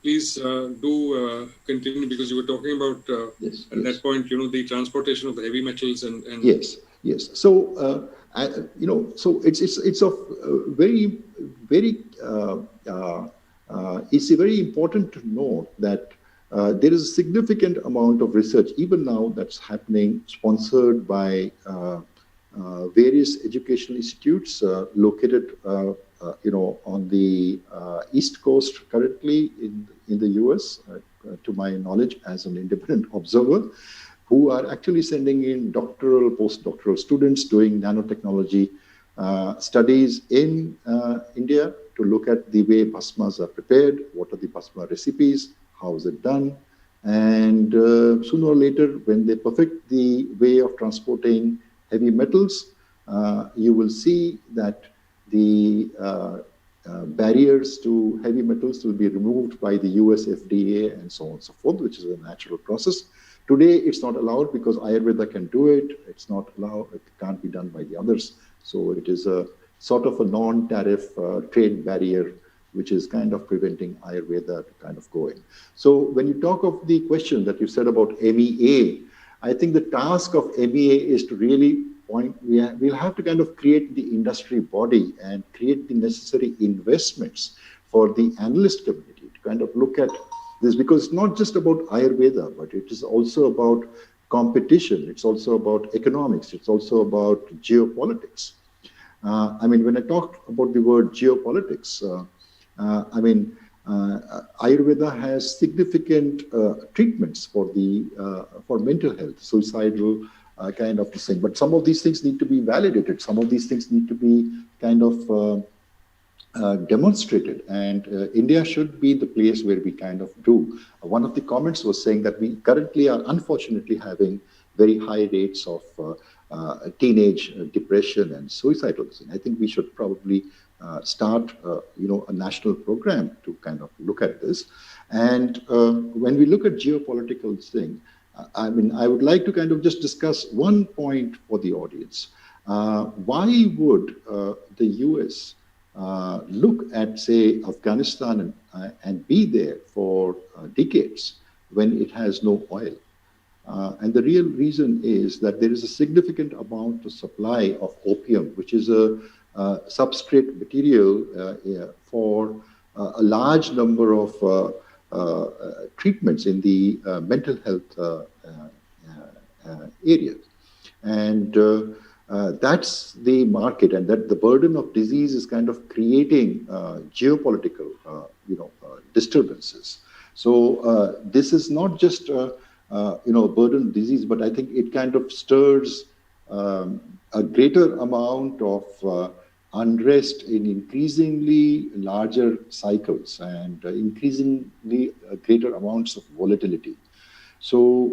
please do continue, because you were talking about at that point, the transportation of the heavy metals and yes. So so it's of very it's very important to note that there is a significant amount of research even now that's happening, sponsored by various educational institutes located on the East Coast currently in the US, to my knowledge, as an independent observer, who are actually sending in doctoral, postdoctoral students doing nanotechnology studies in India to look at the way bhasmas are prepared, what are the bhasma recipes, how is it done, and sooner or later, when they perfect the way of transporting heavy metals, you will see that the barriers to heavy metals will be removed by the US FDA and so on and so forth, which is a natural process. Today, it's not allowed because Ayurveda can do it. It's not allowed, it can't be done by the others. So it is a sort of a non-tariff trade barrier, which is kind of preventing Ayurveda to kind of go in. So when you talk of the question that you said about MEA, I think the task of MEA is to really we'll have to kind of create the industry body and create the necessary investments for the analyst community to kind of look at this, because it's not just about Ayurveda, but it is also about competition. It's also about economics. It's also about geopolitics. I mean, when I talk about the word geopolitics, Ayurveda has significant treatments for for mental health, suicidal kind of thing. But some of these things need to be validated. Some of these things need to be kind of demonstrated. And India should be the place where we kind of do. One of the comments was saying that we currently are unfortunately having very high rates of teenage depression and suicidal. I think we should probably start, a national program to kind of look at this. And when we look at geopolitical thing, I would like to kind of just discuss one point for the audience. Why would the US look at, say, Afghanistan and be there for decades when it has no oil? And the real reason is that there is a significant amount of supply of opium, which is a substrate material for a large number of treatments in the mental health area. And that's the market, and that the burden of disease is kind of creating geopolitical disturbances. So this is not just burden of disease, but I think it kind of stirs a greater amount of unrest in increasingly larger cycles and increasingly greater amounts of volatility. So,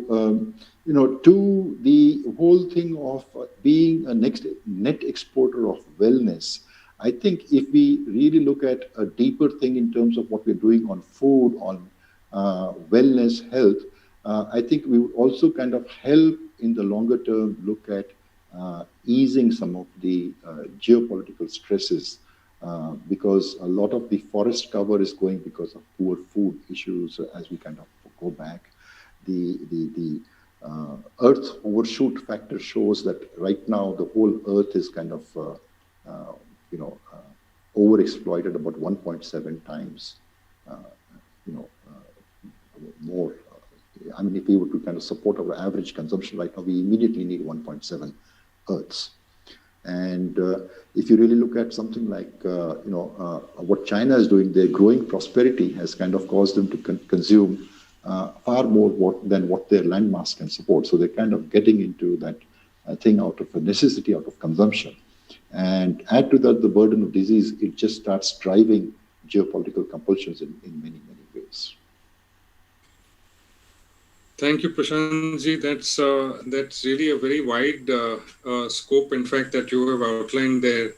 to the whole thing of being a net exporter of wellness, I think if we really look at a deeper thing in terms of what we're doing on food, on wellness, health, I think we would also kind of help in the longer term look at easing some of the geopolitical stresses, because a lot of the forest cover is going because of poor food issues. As we kind of go back, the Earth overshoot factor shows that right now the whole Earth is kind of overexploited about 1.7 times, more. If we were to kind of support our average consumption right now, we immediately need 1.7 Earths. And if you really look at something like what China is doing, their growing prosperity has kind of caused them to consume far more than what their landmass can support. So they're kind of getting into that thing out of a necessity, out of consumption. And add to that the burden of disease, it just starts driving geopolitical compulsions in many, many ways. Thank you, Prashantji. That's really a very wide scope, in fact, that you have outlined there.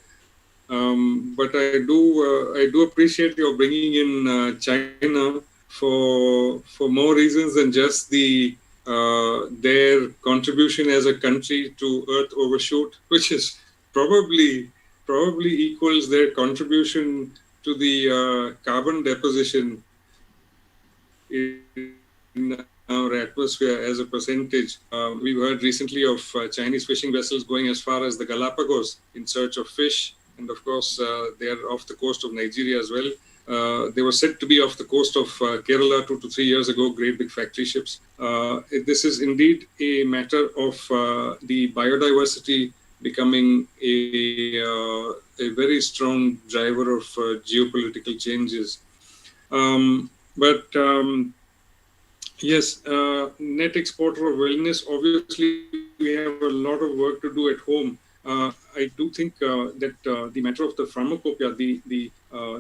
But I do appreciate your bringing in China for more reasons than just their contribution as a country to Earth overshoot, which is probably equals their contribution to the carbon deposition in our atmosphere as a percentage. We've heard recently of Chinese fishing vessels going as far as the Galapagos in search of fish. And of course, they are off the coast of Nigeria as well. They were said to be off the coast of Kerala 2 to 3 years ago, great big factory ships. This is indeed a matter of the biodiversity becoming a very strong driver of geopolitical changes. Yes, net exporter of wellness, obviously we have a lot of work to do at home. I do think that the matter of the pharmacopoeia, the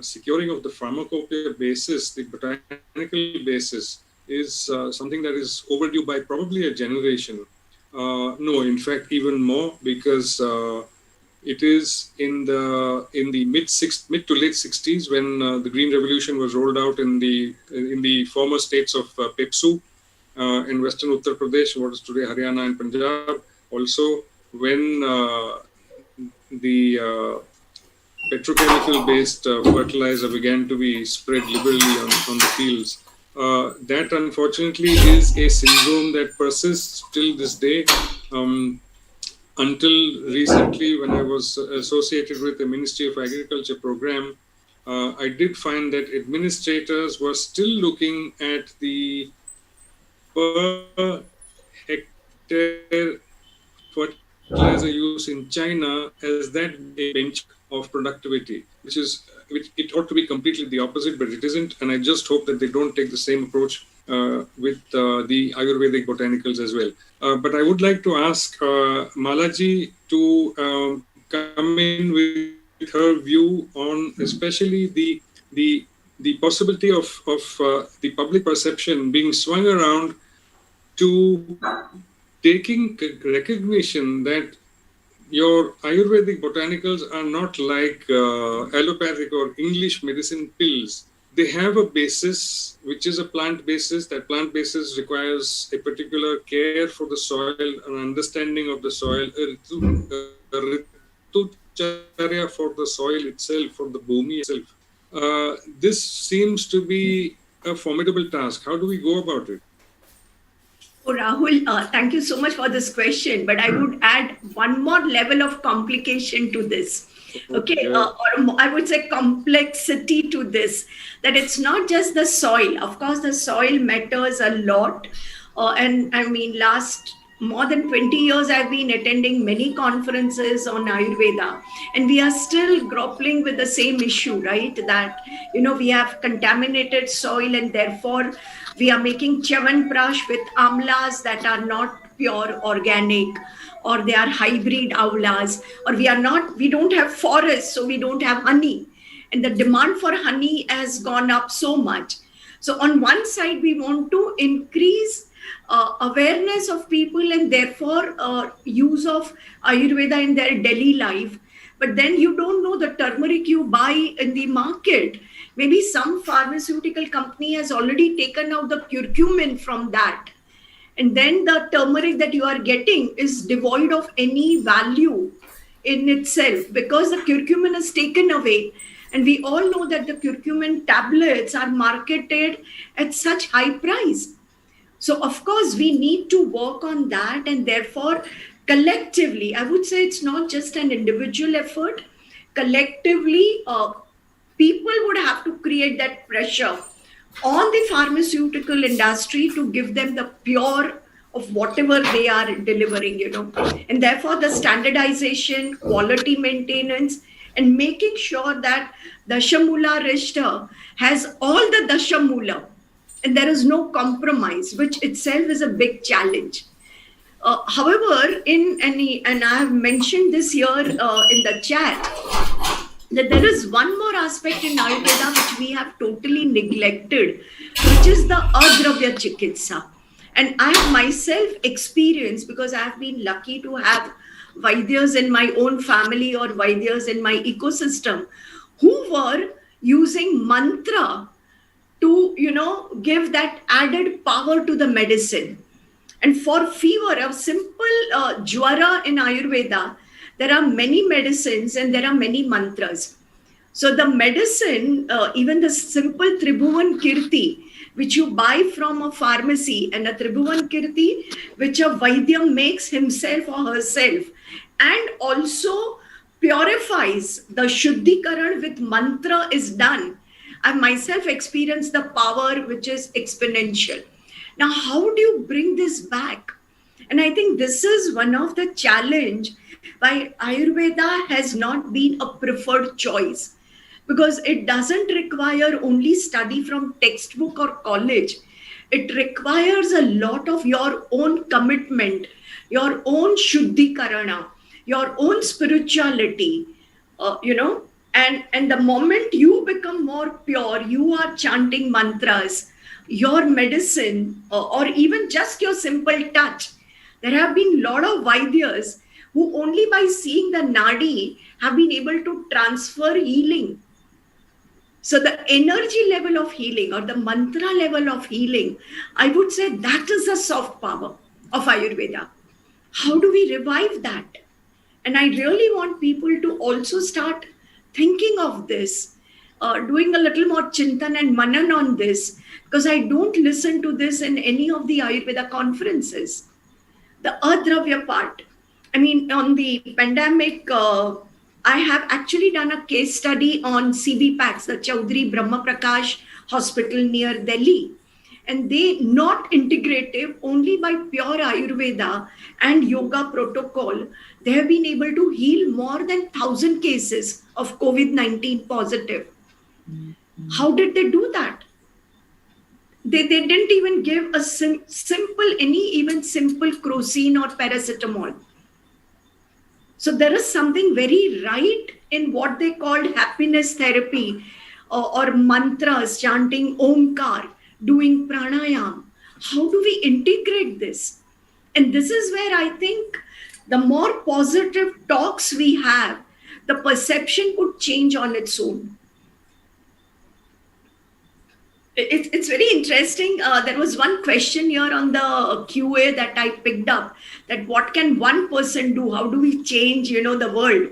securing of the pharmacopoeia basis, the botanical basis, is something that is overdue by probably a generation. No, in fact, even more, because It is in the mid to late 60s when the Green Revolution was rolled out in the former states of Pepsu in western Uttar Pradesh, what is today Haryana and Punjab. Also, when the petrochemical-based fertilizer began to be spread liberally on the fields. That unfortunately is a syndrome that persists till this day. Until recently, when I was associated with the Ministry of Agriculture program, I did find that administrators were still looking at the per hectare fertilizer use in China as that a benchmark of productivity, which it ought to be completely the opposite, but it isn't. And I just hope that they don't take the same approach with the Ayurvedic botanicals as well. But I would like to ask Malaji to come in with her view on especially the possibility of the public perception being swung around to taking recognition that your Ayurvedic botanicals are not like allopathic or English medicine pills. They have a basis, which is a plant basis. That plant basis requires a particular care for the soil, an understanding of the soil, a ritucharya for the soil itself, for the bhumi itself. This seems to be a formidable task. How do we go about it? Oh, Rahul, thank you so much for this question. But I would add one more level of complication to this. Okay, or I would say complexity to this, that it's not just the soil. Of course, the soil matters a lot. And I mean, last more than 20 years, I've been attending many conferences on Ayurveda, and we are still grappling with the same issue, right? That, we have contaminated soil, and therefore we are making Chyawanprash with amlas that are not pure organic, or they are hybrid amlas, or we don't have forests, so we don't have honey. And the demand for honey has gone up so much. So on one side, we want to increase awareness of people and therefore use of Ayurveda in their daily life. But then you don't know the turmeric you buy in the market. Maybe some pharmaceutical company has already taken out the curcumin from that. And then the turmeric that you are getting is devoid of any value in itself because the curcumin is taken away. And we all know that the curcumin tablets are marketed at such high price. So, of course, we need to work on that, and therefore, collectively, I would say it's not just an individual effort. Collectively, people would have to create that pressure on the pharmaceutical industry to give them the pure of whatever they are delivering, And therefore, the standardization, quality maintenance, and making sure that Dashamula Rishta has all the Dashamula. And there is no compromise, which itself is a big challenge. However, and I have mentioned this here in the chat, that there is one more aspect in Ayurveda which we have totally neglected, which is the Adravya Chikitsa. And I have myself experienced, because I have been lucky to have Vaidyas in my own family or Vaidyas in my ecosystem, who were using mantra to, give that added power to the medicine. And for fever, a simple jwara in Ayurveda, there are many medicines and there are many mantras. So the medicine, even the simple Tribhuvan Kirti, which you buy from a pharmacy, and a Tribhuvan Kirti, which a Vaidya makes himself or herself, and also purifies the Shuddhikaran with mantra is done. I myself experienced the power which is exponential. Now, how do you bring this back? And I think this is one of the challenge why Ayurveda has not been a preferred choice, because it doesn't require only study from textbook or college. It requires a lot of your own commitment, your own Shuddhikarana, your own spirituality, And the moment you become more pure, you are chanting mantras, your medicine, or even just your simple touch. There have been a lot of Vaidyas who only by seeing the nadi have been able to transfer healing. So the energy level of healing or the mantra level of healing, I would say that is the soft power of Ayurveda. How do we revive that? And I really want people to also start thinking of this, doing a little more chintan and manan on this, because I don't listen to this in any of the Ayurveda conferences. The adravya part. I mean, on the pandemic, I have actually done a case study on CB Packs, the Chaudhary Brahma Prakash Hospital near Delhi. And they not integrative, only by pure Ayurveda and yoga protocol, they have been able to heal more than 1,000 cases of COVID-19 positive. How did they do that? They didn't even give a even simple crocin or paracetamol. So there is something very right in what they called happiness therapy, or mantras, chanting Omkar, doing pranayam. How do we integrate this? And this is where I think the more positive talks we have, the perception could change on its own. It's very interesting. There was one question here on the QA that I picked up, that what can one person do? How do we change, the world?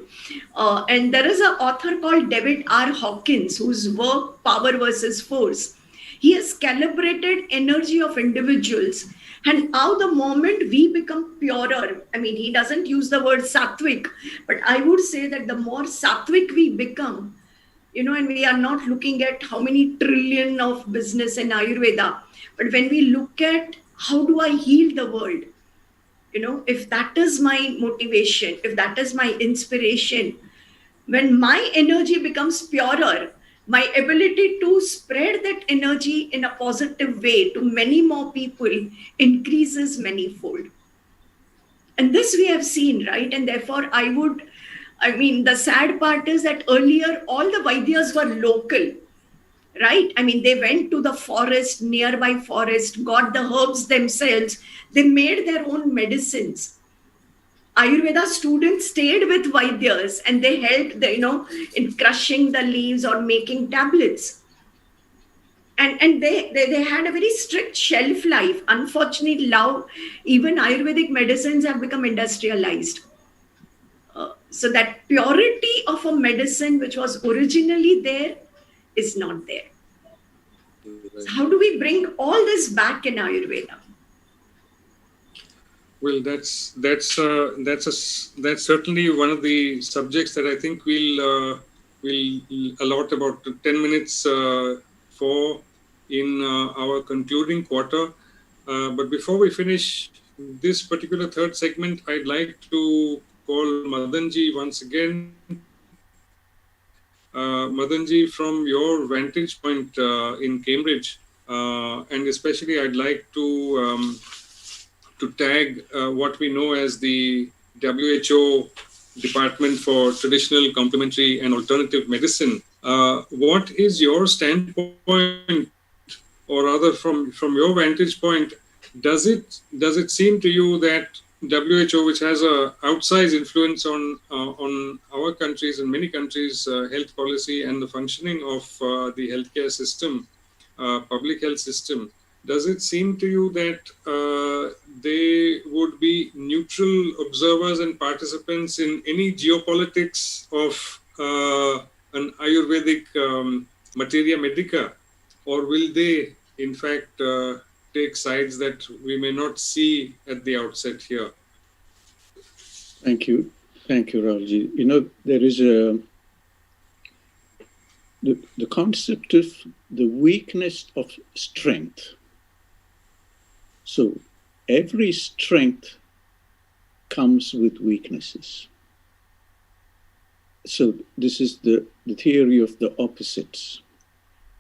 And there is an author called David R. Hawkins, whose work, Power versus Force, he has calibrated energy of individuals and how the moment we become purer, I mean, he doesn't use the word sattvic, but I would say that the more sattvic we become, and we are not looking at how many trillion of business in Ayurveda, but when we look at how do I heal the world, if that is my motivation, if that is my inspiration, when my energy becomes purer, my ability to spread that energy in a positive way to many more people increases manifold. And this we have seen, right? And therefore, the sad part is that earlier all the Vaidyas were local, right? I mean, they went to the forest, nearby forest, got the herbs themselves. They made their own medicines. Ayurveda students stayed with Vaidyas and they helped, in crushing the leaves or making tablets. And they had a very strict shelf life. Unfortunately, now even Ayurvedic medicines have become industrialized. So that purity of a medicine which was originally there is not there. So how do we bring all this back in Ayurveda? Well, that's certainly one of the subjects that I think we'll allot about 10 minutes for in our concluding quarter. But before we finish this particular third segment, I'd like to call Madanji once again. Madanji, from your vantage point in Cambridge, and especially I'd like to tag what we know as the WHO Department for Traditional, Complementary and Alternative Medicine. What is your standpoint, or rather from your vantage point, does it seem to you that WHO, which has a outsized influence on our countries and many countries' health policy and the functioning of the healthcare system, public health system, does it seem to you that they would be neutral observers and participants in any geopolitics of an Ayurvedic materia medica, or will they, in fact, take sides that we may not see at the outset here? Thank you, Rahulji. There is the concept of the weakness of strength. So every strength comes with weaknesses. So this is the theory of the opposites.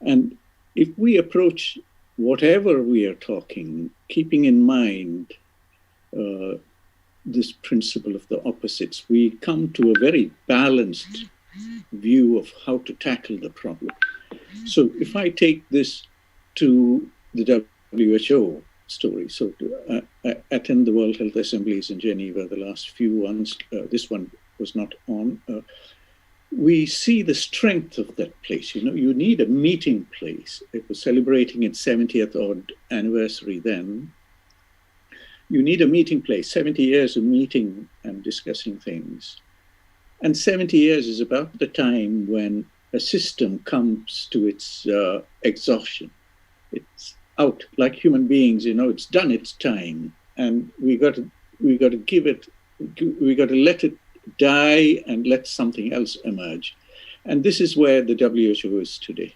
And if we approach whatever we are talking, keeping in mind this principle of the opposites, we come to a very balanced view of how to tackle the problem. So if I take this to the WHO, story. So I attend the World Health Assemblies in Geneva, the last few ones. This one was not on. We see the strength of that place. You know, you need a meeting place. It was celebrating its 70th odd anniversary then. You need a meeting place, 70 years of meeting and discussing things. And 70 years is about the time when a system comes to its exhaustion. It's out, like human beings, you know, it's done its time. And we got to give it, we got to let it die and let something else emerge. And this is where the WHO is today.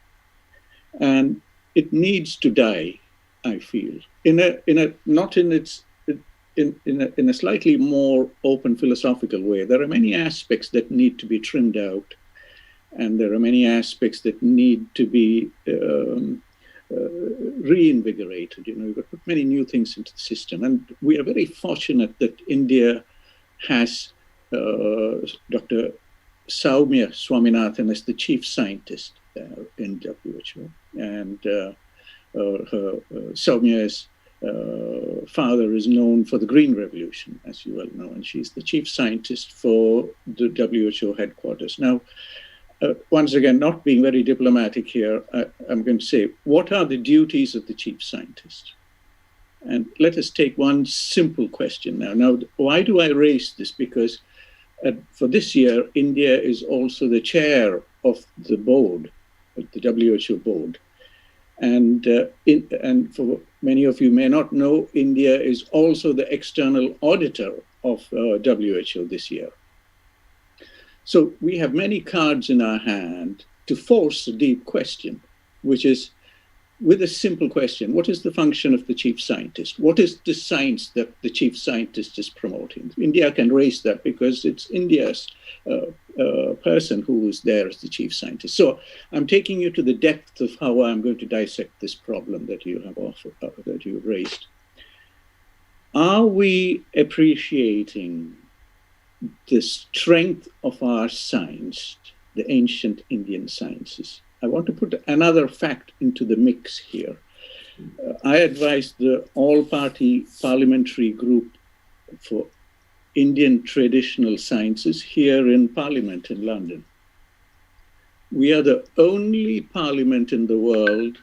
And it needs to die, I feel, in a slightly more open philosophical way. There are many aspects that need to be trimmed out, and there are many aspects that need to be reinvigorated. You know, we've got to put many new things into the system. And we are very fortunate that India has Dr. Soumya Swaminathan as the chief scientist in WHO. And Soumya's father is known for the Green Revolution, as you well know, and she's the chief scientist for the WHO headquarters. Now, once again, not being very diplomatic here, I'm going to say, what are the duties of the chief scientist? And let us take one simple question now. Now, why do I raise this? Because for this year, India is also the chair of the board, of the WHO board. And for many of you may not know, India is also the external auditor of WHO this year. So we have many cards in our hand to force a deep question, which is, with a simple question, what is the function of the chief scientist? What is the science that the chief scientist is promoting? India can raise that because it's India's person who is there as the chief scientist. So I'm taking you to the depth of how I'm going to dissect this problem that you have that you've raised. Are we appreciating the strength of our science, the ancient Indian sciences? I want to put another fact into the mix here. I advise the all-party parliamentary group for Indian traditional sciences here in Parliament in London. We are the only parliament in the world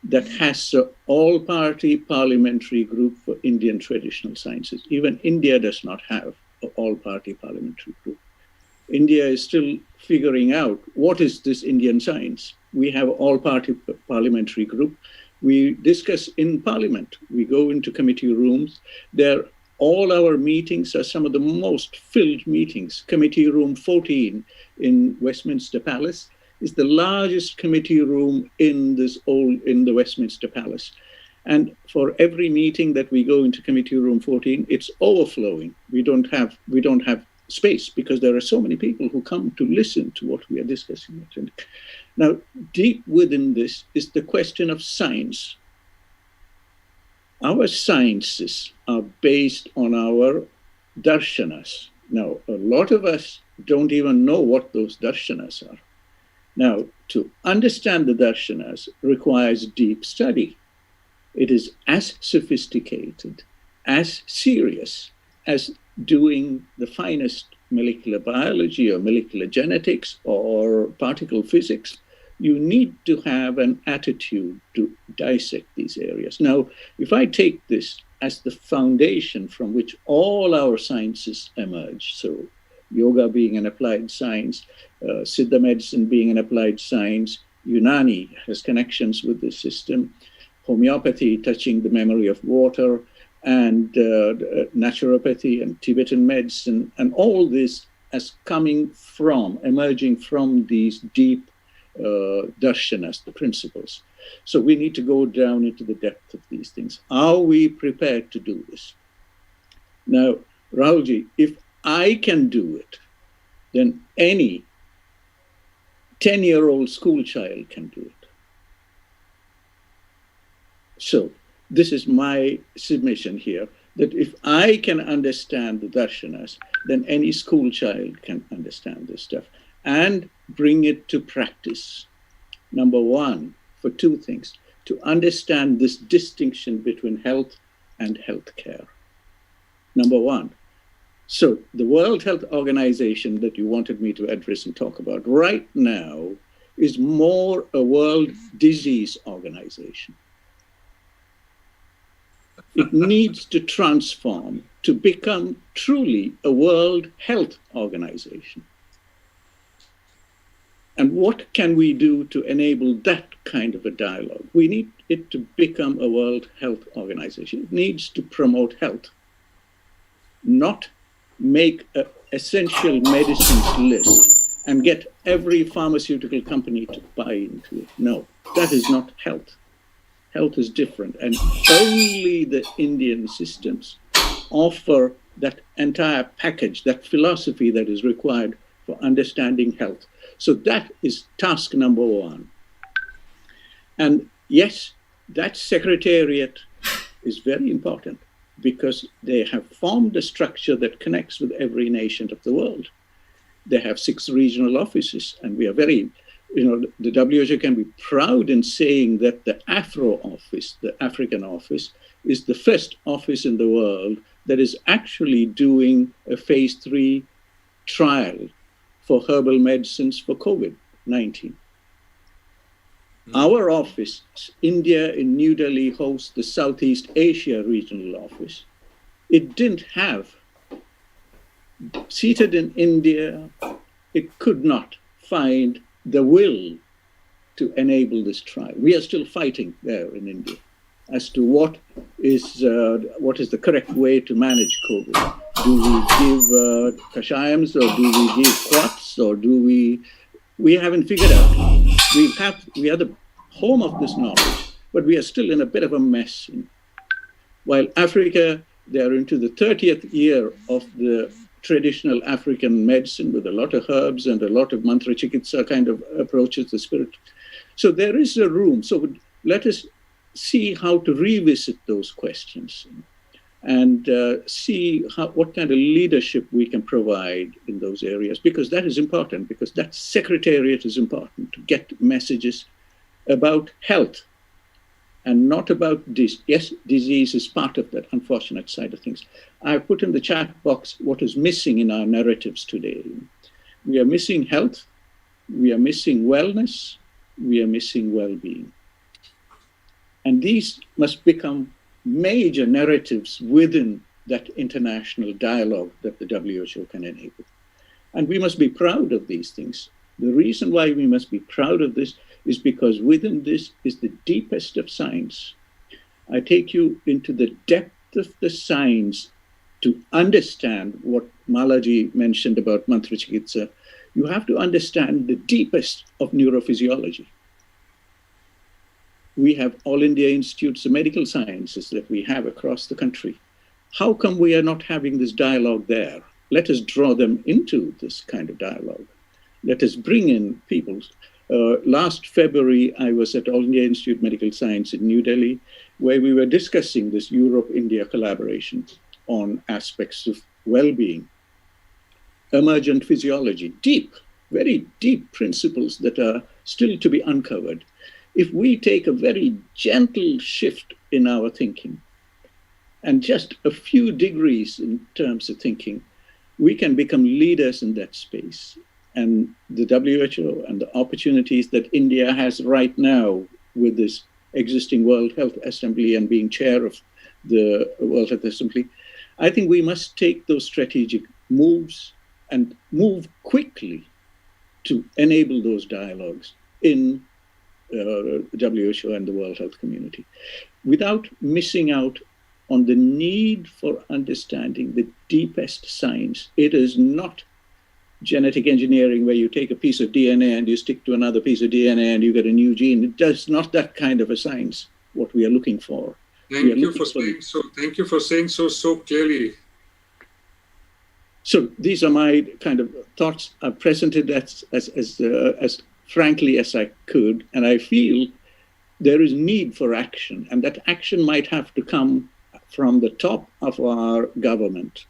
that has an all-party parliamentary group for Indian traditional sciences. Even India does not have an all-party parliamentary group. India is still figuring out what is this Indian science. We have an all-party parliamentary group. We discuss in Parliament. We go into committee rooms. All our meetings are some of the most filled meetings. Committee room 14 in Westminster Palace is the largest committee room in the Westminster Palace. And for every meeting that we go into committee room 14, it's overflowing. We don't have space because there are so many people who come to listen to what we are discussing. Now, deep within this is the question of science. Our sciences are based on our darshanas. Now, a lot of us don't even know what those darshanas are. Now, to understand the darshanas requires deep study. It is as sophisticated, as serious as doing the finest molecular biology or molecular genetics or particle physics. You need to have an attitude to dissect these areas. Now, if I take this as the foundation from which all our sciences emerge, so yoga being an applied science, Siddha medicine being an applied science, Unani has connections with this system, homeopathy touching the memory of water, and naturopathy and Tibetan medicine, and all this as emerging from these deep darshanas, the principles. So we need to go down into the depth of these things. Are we prepared to do this? Now, Rahulji, if I can do it, then any 10-year-old school child can do it. So this is my submission here, that if I can understand the darshanas, then any school child can understand this stuff and bring it to practice. Number one, for two things. to understand this distinction between health and healthcare. Number one. So the World Health Organization that you wanted me to address and talk about right now is more a World Disease Organization. It needs to transform to become truly a World Health Organization. And what can we do to enable that kind of a dialogue? We need it to become a World Health Organization. It needs to promote health, not make an essential medicines list and get every pharmaceutical company to buy into it. No, that is not health. Health is different. And only the Indian systems offer that entire package, that philosophy that is required for understanding health. So that is task number one. And yes, that secretariat is very important because they have formed a structure that connects with every nation of the world. They have 6 regional offices, and we are very, the WHO can be proud in saying that the Afro office, the African office, is the first office in the world that is actually doing a phase 3 trial for herbal medicines for COVID-19. Our office, India in New Delhi, hosts the Southeast Asia regional office. It didn't have, seated in India, it could not find the will to enable this trial. We are still fighting there in India as to what is the correct way to manage COVID. Do we give kashayams, or do we give quats, or do we haven't figured out. We are the home of this knowledge, but we are still in a bit of a mess. While Africa, they are into the 30th year of the traditional African medicine with a lot of herbs and a lot of mantra chikitsa kind of approaches to spirit. So there is a room. So let us see how to revisit those questions and see what kind of leadership we can provide in those areas, because that is important, because that secretariat is important to get messages about health and not about disease. Yes, disease is part of that unfortunate side of things. I put in the chat box what is missing in our narratives today. We are missing health, we are missing wellness, we are missing well-being. And these must become major narratives within that international dialogue that the WHO can enable. And we must be proud of these things. The reason why we must be proud of this is because within this is the deepest of science. I take you into the depth of the science to understand what Malaji mentioned about mantra chikitsa. You have to understand the deepest of neurophysiology. We have All India Institutes of Medical Sciences that we have across the country. How come we are not having this dialogue there? Let us draw them into this kind of dialogue. Let us bring in people. Last February, I was at All India Institute of Medical Science in New Delhi, where we were discussing this Europe-India collaboration on aspects of well-being, emergent physiology, deep, very deep principles that are still to be uncovered. If we take a very gentle shift in our thinking, and just a few degrees in terms of thinking, we can become leaders in that space. And the WHO and the opportunities that India has right now with this existing World Health Assembly and being chair of the World Health Assembly, I think we must take those strategic moves and move quickly to enable those dialogues in the WHO and the World Health Community, without missing out on the need for understanding the deepest science. It is not genetic engineering where you take a piece of DNA and you stick to another piece of DNA and you get a new gene. It does not that kind of a science, what we are looking for. Thank you for saying so clearly. So these are my kind of thoughts. I've presented as frankly as I could, and I feel there is need for action, and that action might have to come from the top of our government,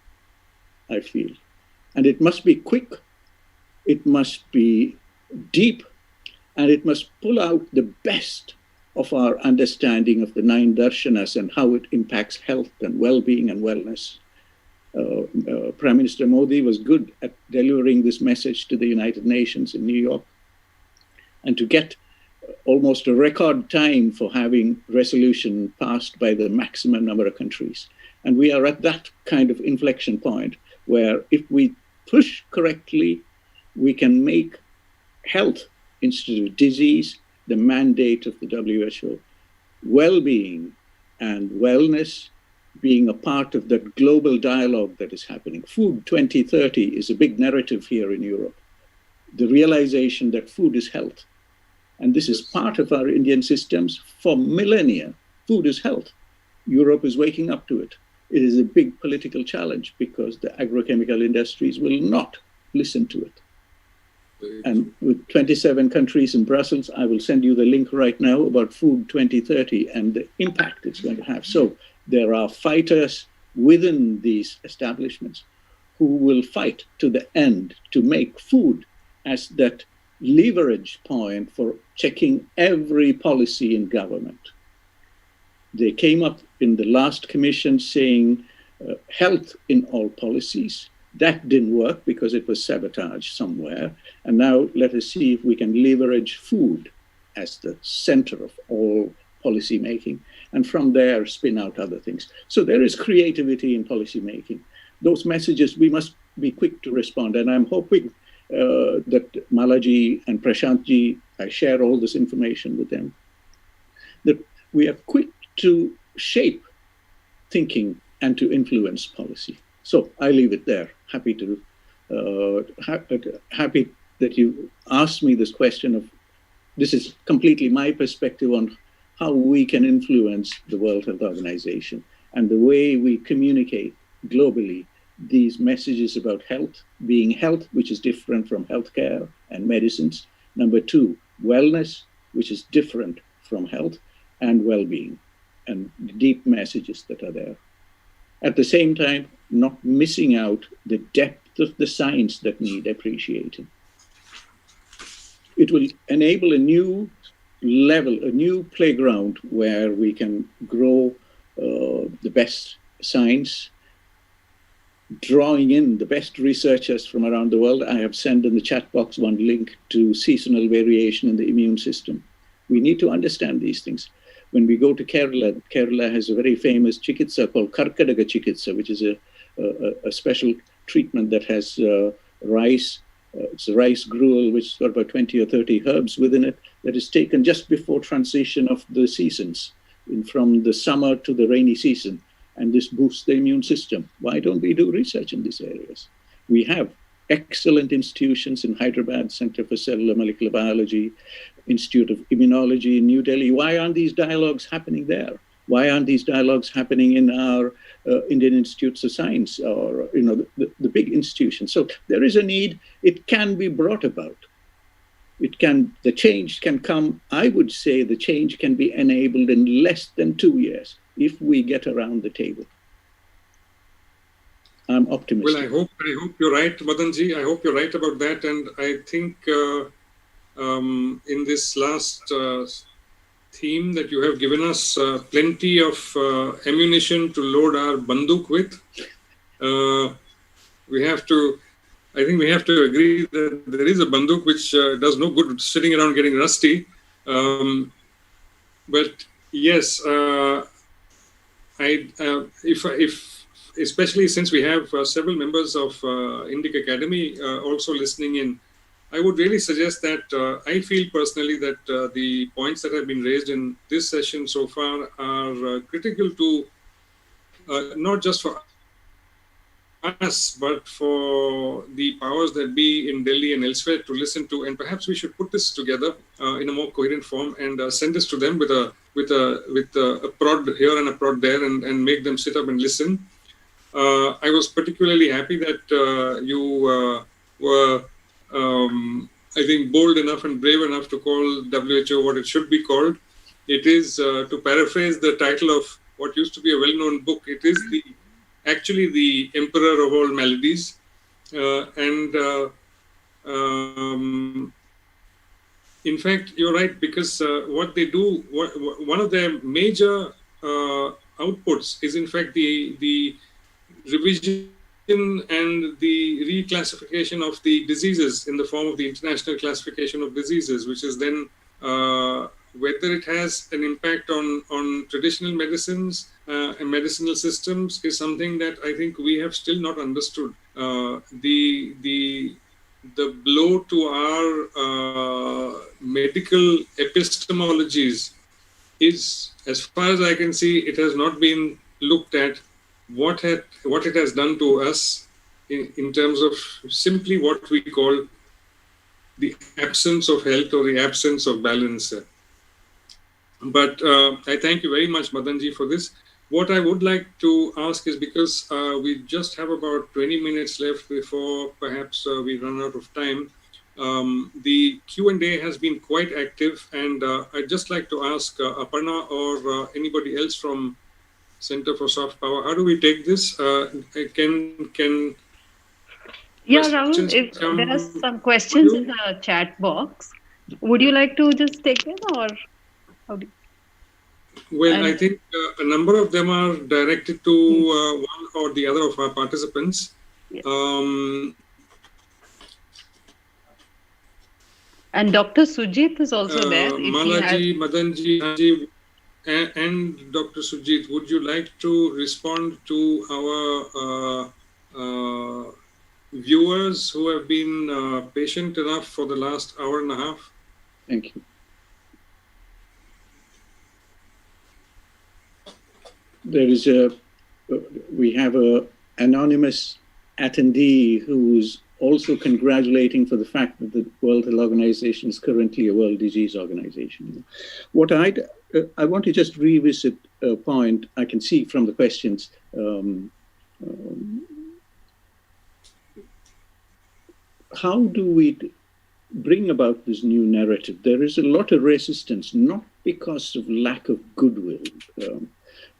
I feel. And it must be quick, it must be deep, and it must pull out the best of our understanding of the 9 darshanas and how it impacts health and well-being and wellness. Prime Minister Modi was good at delivering this message to the United Nations in New York, and to get almost a record time for having resolution passed by the maximum number of countries. And we are at that kind of inflection point where if we push correctly, we can make health instead of disease the mandate of the WHO, well-being and wellness being a part of that global dialogue that is happening. Food 2030 is a big narrative here in Europe. The realization that food is health. And this is part of our Indian systems for millennia. Food is health. Europe is waking up to it. It is a big political challenge because the agrochemical industries will not listen to it. And with 27 countries in Brussels, I will send you the link right now about Food 2030 and the impact it's going to have. So there are fighters within these establishments who will fight to the end to make food as that leverage point for checking every policy in government. They came up in the last commission saying health in all policies. That didn't work because it was sabotaged somewhere. And now let us see if we can leverage food as the center of all policy making. And from there, spin out other things. So there is creativity in policy making. Those messages, we must be quick to respond. And I'm hoping that Malaji and Prashantji, I share all this information with them, that we are quick to shape thinking and to influence policy. So I leave it there. Happy that you asked me this question of, this is completely my perspective on how we can influence the World Health Organization and the way we communicate globally these messages about health, being health, which is different from healthcare and medicines. Number 2, wellness, which is different from health, and well-being, and deep messages that are there. At the same time, not missing out the depth of the science that need appreciating. It will enable a new level, a new playground where we can grow the best science, drawing in the best researchers from around the world. I have sent in the chat box one link to seasonal variation in the immune system. We need to understand these things. When we go to Kerala, Kerala has a very famous chikitsa called Karkadaga chikitsa, which is a special treatment that has rice. It's a rice gruel, which has got about 20 or 30 herbs within it, that is taken just before transition of the seasons, from the summer to the rainy season. And this boosts the immune system. Why don't we do research in these areas? We have excellent institutions in Hyderabad, Center for Cellular Molecular Biology, Institute of Immunology in New Delhi. Why aren't these dialogues happening there? Why aren't these dialogues happening in our Indian Institutes of Science or the big institutions? So there is a need. It can be brought about. The change can come. I would say the change can be enabled in less than 2 years if we get around the table. I'm optimistic. Well, I hope you're right, Madanji. I hope you're right about that. And I think in this last theme that you have given us, plenty of ammunition to load our Banduk with. I think we have to agree that there is a Banduk which does no good sitting around getting rusty. But yes, especially since we have several members of Indic Academy also listening in, I would really suggest that I feel personally that the points that have been raised in this session so far are critical to not just for us, but for the powers that be in Delhi and elsewhere to listen to. And perhaps we should put this together in a more coherent form and send this to them with a prod here and a prod there, and make them sit up and listen. I was particularly happy that you were, I think, bold enough and brave enough to call WHO what it should be called. It is, to paraphrase the title of what used to be a well-known book, it is actually the emperor of all maladies. In fact, you're right, because what they do, one of their major outputs is in fact the revision and the reclassification of the diseases in the form of the International Classification of Diseases, which is then whether it has an impact on traditional medicines and medicinal systems is something that I think we have still not understood. The blow to our medical epistemologies is, as far as I can see, it has not been looked at what it has done to us in terms of simply what we call the absence of health or the absence of balance. But I thank you very much, Madanji, for this. What I would like to ask is, because we just have about 20 minutes left before perhaps we run out of time, the Q&A has been quite active, and I'd just like to ask Aparna or anybody else from Center for Soft Power, how do we take this? Can Yeah, Rahul, questions if come there are some to questions in you? the chat box, would you like to just take them, or how do Well, I and think a number of them are directed to one or the other of our participants. yes. Um, And Dr. Sujit is also there if he has. Malaji, Madanji, Haji, and Dr. Sujit, would you like to respond to our viewers who have been patient enough for the last hour and a half? Thank you. There is we have a anonymous attendee who's also congratulating for the fact that the World Health Organization is currently a World Disease Organization. What I want to just revisit a point I can see from the questions. How do we bring about this new narrative? There is a lot of resistance, not because of lack of goodwill,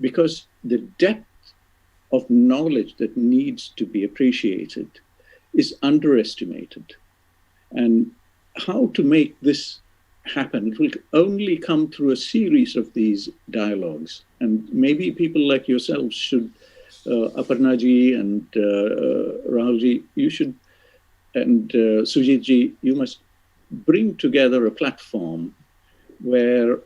because the depth of knowledge that needs to be appreciated is underestimated. And how to make this happen, it will only come through a series of these dialogues. And maybe people like yourselves should, Aparnaji and Rahulji, you should, and Sujitji, you must bring together a platform where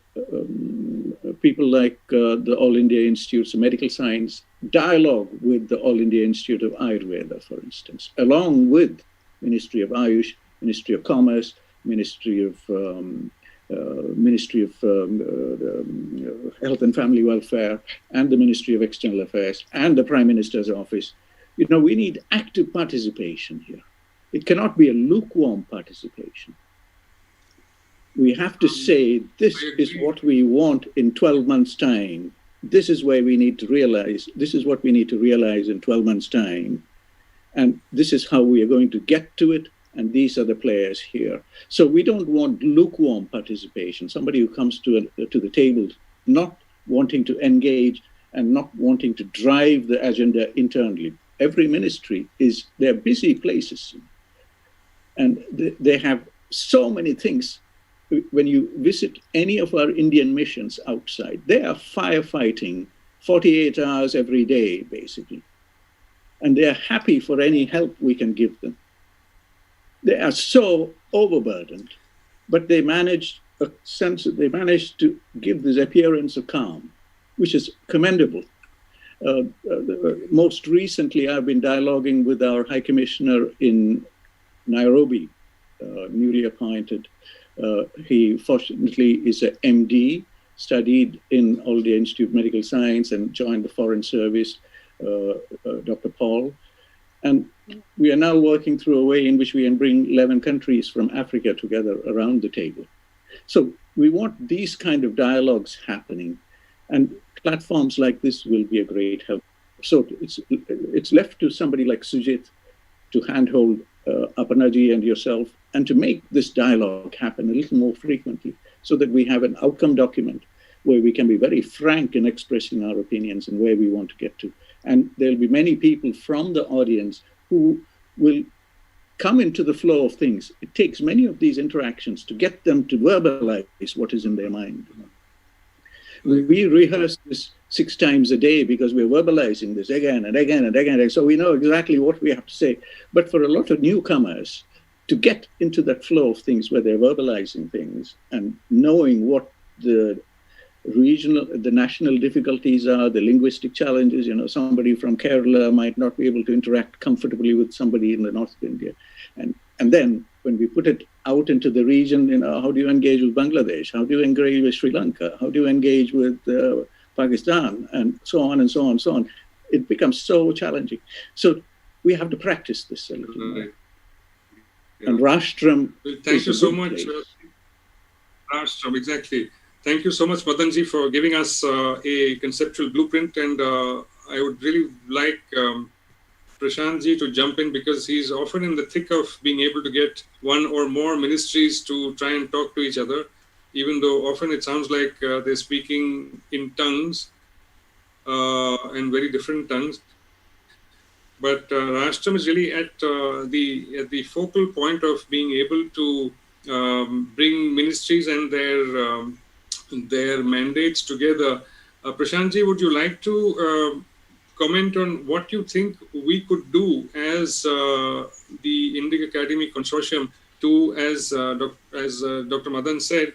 people like the All India Institutes of Medical Science dialogue with the All India Institute of Ayurveda, for instance, along with Ministry of Ayush, Ministry of Commerce, Ministry of Health and Family Welfare, and the Ministry of External Affairs, and the Prime Minister's Office. You know, we need active participation here. It cannot be a lukewarm participation. We have to say, this is what we want in 12 months' time. This is where we need to realize, this is what we need to realize in 12 months' time. And this is how we are going to get to it. And these are the players here. So we don't want lukewarm participation, somebody who comes to the table not wanting to engage and not wanting to drive the agenda internally. Every ministry they're busy places. And they have so many things. When you visit any of our Indian missions outside, they are firefighting 48 hours every day, basically. And they are happy for any help we can give them. They are so overburdened, but they manage to give this appearance of calm, which is commendable. Most recently, I've been dialoguing with our High Commissioner in Nairobi, newly appointed. He fortunately is a MD, studied in All India Institute of Medical Science and joined the Foreign Service, Dr. Paul. And we are now working through a way in which we can bring 11 countries from Africa together around the table. So we want these kind of dialogues happening, and platforms like this will be a great help. So it's left to somebody like Sujit to handhold Aparnaji and yourself, and to make this dialogue happen a little more frequently, so that we have an outcome document where we can be very frank in expressing our opinions and where we want to get to. And there'll be many people from the audience who will come into the flow of things, it takes many of these interactions to get them to verbalize what is in their mind. We rehearse this 6 times a day because we're verbalizing this again and again and again. So we know exactly what we have to say. But for a lot of newcomers, to get into that flow of things where they're verbalizing things and knowing what the national difficulties are, the linguistic challenges, somebody from Kerala might not be able to interact comfortably with somebody in the north of India. And then when we put it out into the region, how do you engage with Bangladesh? How do you engage with Sri Lanka? How do you engage with Pakistan? And so on and so on and so on. It becomes so challenging. So we have to practice this a little more. Yeah. And Rashtram. Thank you so much, Rashtram, exactly. Thank you so much, Madanji, for giving us a conceptual blueprint. And I would really like Prashantji to jump in because he's often in the thick of being able to get one or more ministries to try and talk to each other, even though often it sounds like they're speaking in tongues and very different tongues. But Rashtram is really at the focal point of being able to bring ministries and their mandates together. Prashantji, would you like to comment on what you think we could do as the Indic Academy Consortium to, as Dr. Madan said,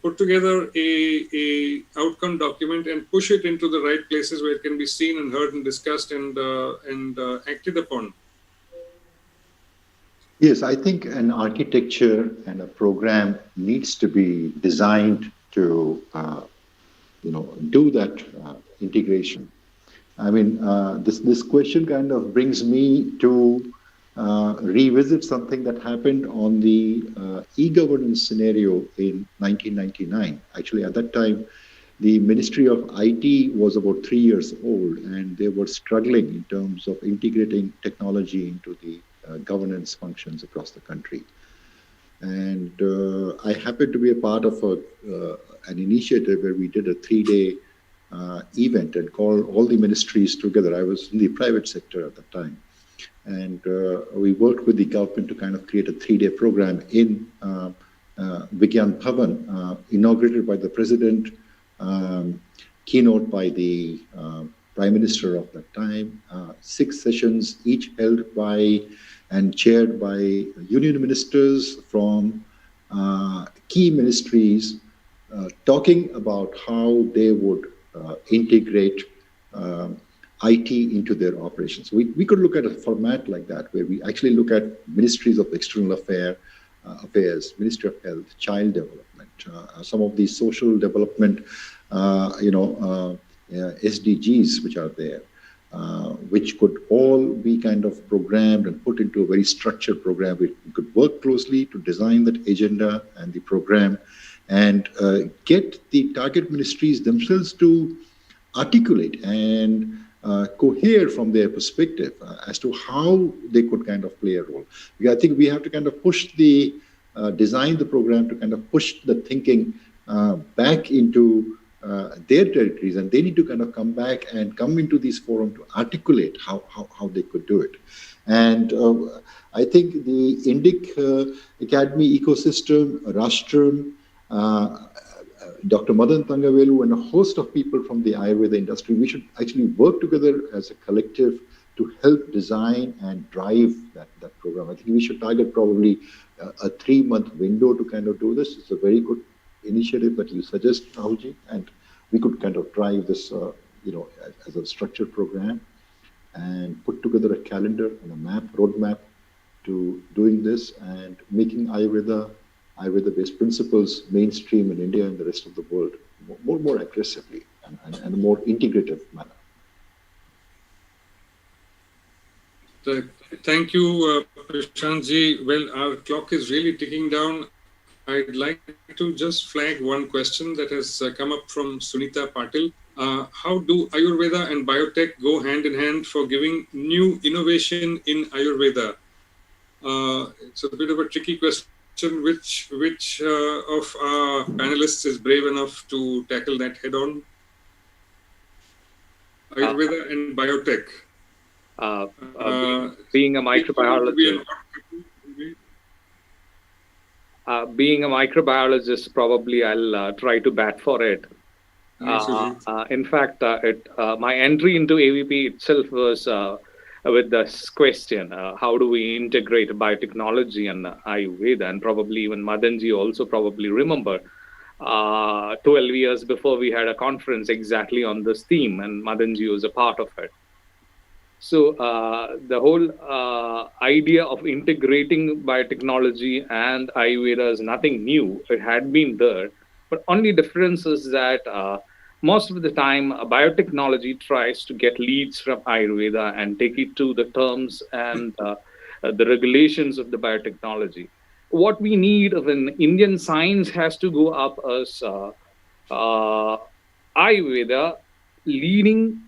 put together a outcome document and push it into the right places where it can be seen and heard and discussed and acted upon? Yes, I think an architecture and a program needs to be designed to, do that integration. I mean, this question kind of brings me to revisit something that happened on the e-governance scenario in 1999. Actually, at that time, the Ministry of IT was about 3 years old, and they were struggling in terms of integrating technology into the governance functions across the country. And I happened to be a part of an initiative where we did a 3-day event and called all the ministries together. I was in the private sector at that time. And we worked with the government to kind of create a 3-day program in Vigyan Bhavan, inaugurated by the president, keynote by the prime minister of that time, 6 sessions, each held by and chaired by union ministers from key ministries, talking about how they would integrate IT into their operations. We could look at a format like that, where we actually look at ministries of external affairs, Ministry of Health, Child Development, some of these social development, SDGs which are there, which could all be kind of programmed and put into a very structured program. We could work closely to design that agenda and the program and get the target ministries themselves to articulate and cohere from their perspective as to how they could kind of play a role. Because I think we have to kind of push design the program to kind of push the thinking back into their territories, and they need to kind of come back and come into these forums to articulate how they could do it. And I think the Indic Academy ecosystem, Rashtram, Dr. Madan Thangavelu, and a host of people from the Ayurveda industry, we should actually work together as a collective to help design and drive that program. I think we should target probably a 3-month window to kind of do this. It's a very good initiative that you suggest, Rahulji, and we could kind of drive this, as a structured program and put together a calendar and a roadmap to doing this and making Ayurveda-based principles mainstream in India and the rest of the world more aggressively and a more integrative manner. Thank you, Prashantji. Well, our clock is really ticking down. I'd like to just flag one question that has come up from Sunita Patil. How do Ayurveda and biotech go hand in hand for giving new innovation in Ayurveda? It's a bit of a tricky question. Which of our panelists is brave enough to tackle that head on? Ayurveda and biotech. Uh, uh, Uh, being a it's going to be an microbiologist, probably I'll try to bat for it. Nice, Sujit. In fact, my entry into AVP itself was with this question: how do we integrate biotechnology and Ayurveda? And probably even Madanji also probably remember 12 years before we had a conference exactly on this theme, and Madanji was a part of it. So the whole idea of integrating biotechnology and Ayurveda is nothing new. It had been there, but only difference is that most of the time, biotechnology tries to get leads from Ayurveda and take it to the terms and the regulations of the biotechnology. What we need of an Indian science has to go up as uh, Ayurveda leading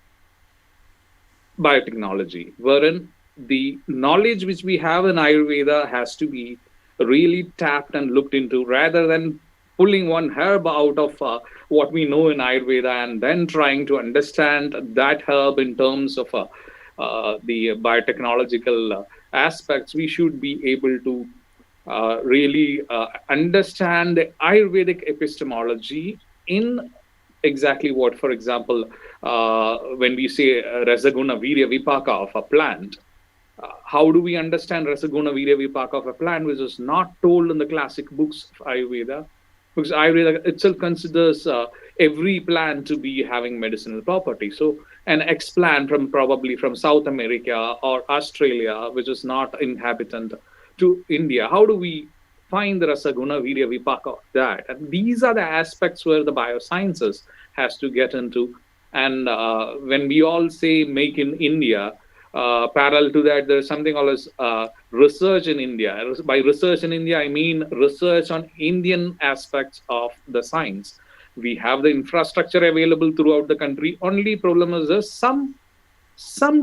biotechnology, wherein the knowledge which we have in Ayurveda has to be really tapped and looked into rather than pulling one herb out of what we know in Ayurveda and then trying to understand that herb in terms of the biotechnological aspects. We should be able to really understand the Ayurvedic epistemology in exactly what, for example, when we say Rasaguna Virya Vipaka of a plant, how do we understand Rasaguna Virya Vipaka of a plant, which is not told in the classic books of Ayurveda? Because Ayurveda itself considers every plant to be having medicinal property. So an X plant from probably from South America or Australia, which is not inhabitant to India, how do we find the Rasaguna Virya Vipaka of that? And these are the aspects where the biosciences has to get into. And when we all say make in India, parallel to that, there's something called as research in India. By research in India, I mean research on Indian aspects of the science. We have the infrastructure available throughout the country. Only problem is there's some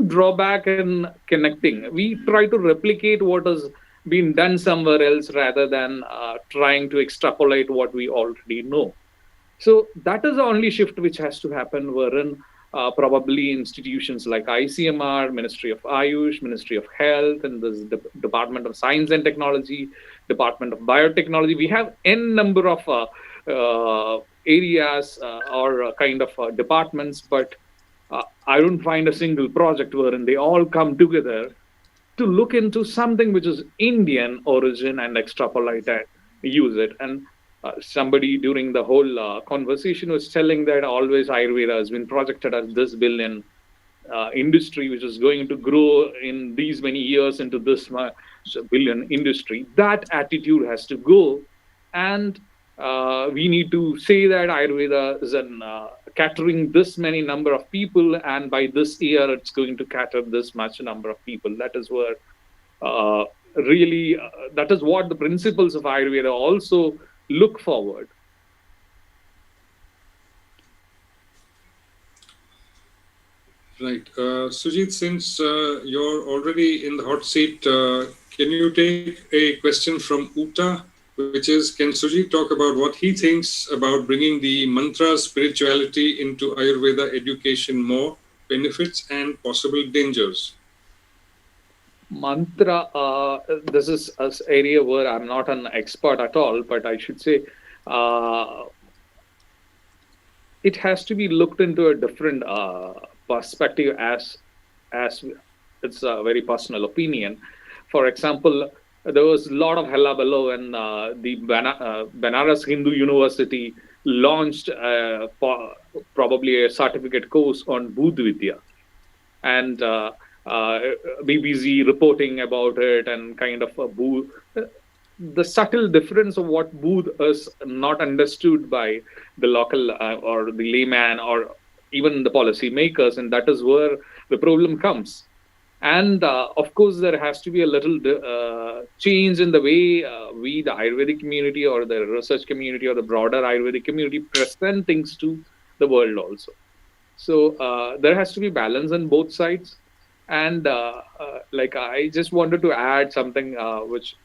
drawback in connecting. We try to replicate what has been done somewhere else rather than trying to extrapolate what we already know. So that is the only shift which has to happen, wherein probably institutions like ICMR, Ministry of Ayush, Ministry of Health, and the Department of Science and Technology, Department of Biotechnology, we have n number of areas or kind of departments, but I don't find a single project wherein they all come together to look into something which is Indian origin and extrapolate and use it. And somebody during the whole conversation was telling that always Ayurveda has been projected as this billion industry, which is going to grow in these many years into this billion industry. That attitude has to go. And we need to say that Ayurveda is an catering this many number of people, and by this year it's going to cater this much number of people. That is where really that is what the principles of Ayurveda also look forward. Right. Sujit, since you're already in the hot seat, can you take a question from Uta, which is, can Sujit talk about what he thinks about bringing the mantra spirituality into Ayurveda education more, benefits and possible dangers? Mantra, this is an area where I'm not an expert at all, but I should say it has to be looked into a different perspective as it's a very personal opinion. For example, there was a lot of hullabaloo when the Banaras Hindu University launched probably a certificate course on Bhud Vidya, and BBC reporting about it and kind of a Bhud. The subtle difference of what Booth is not understood by the local or the layman or even the policy makers, and that is where the problem comes. And of course, there has to be a little change in the way we, the Ayurvedic community or the research community or the broader Ayurvedic community, present things to the world also. So there has to be balance on both sides. And like I just wanted to add something which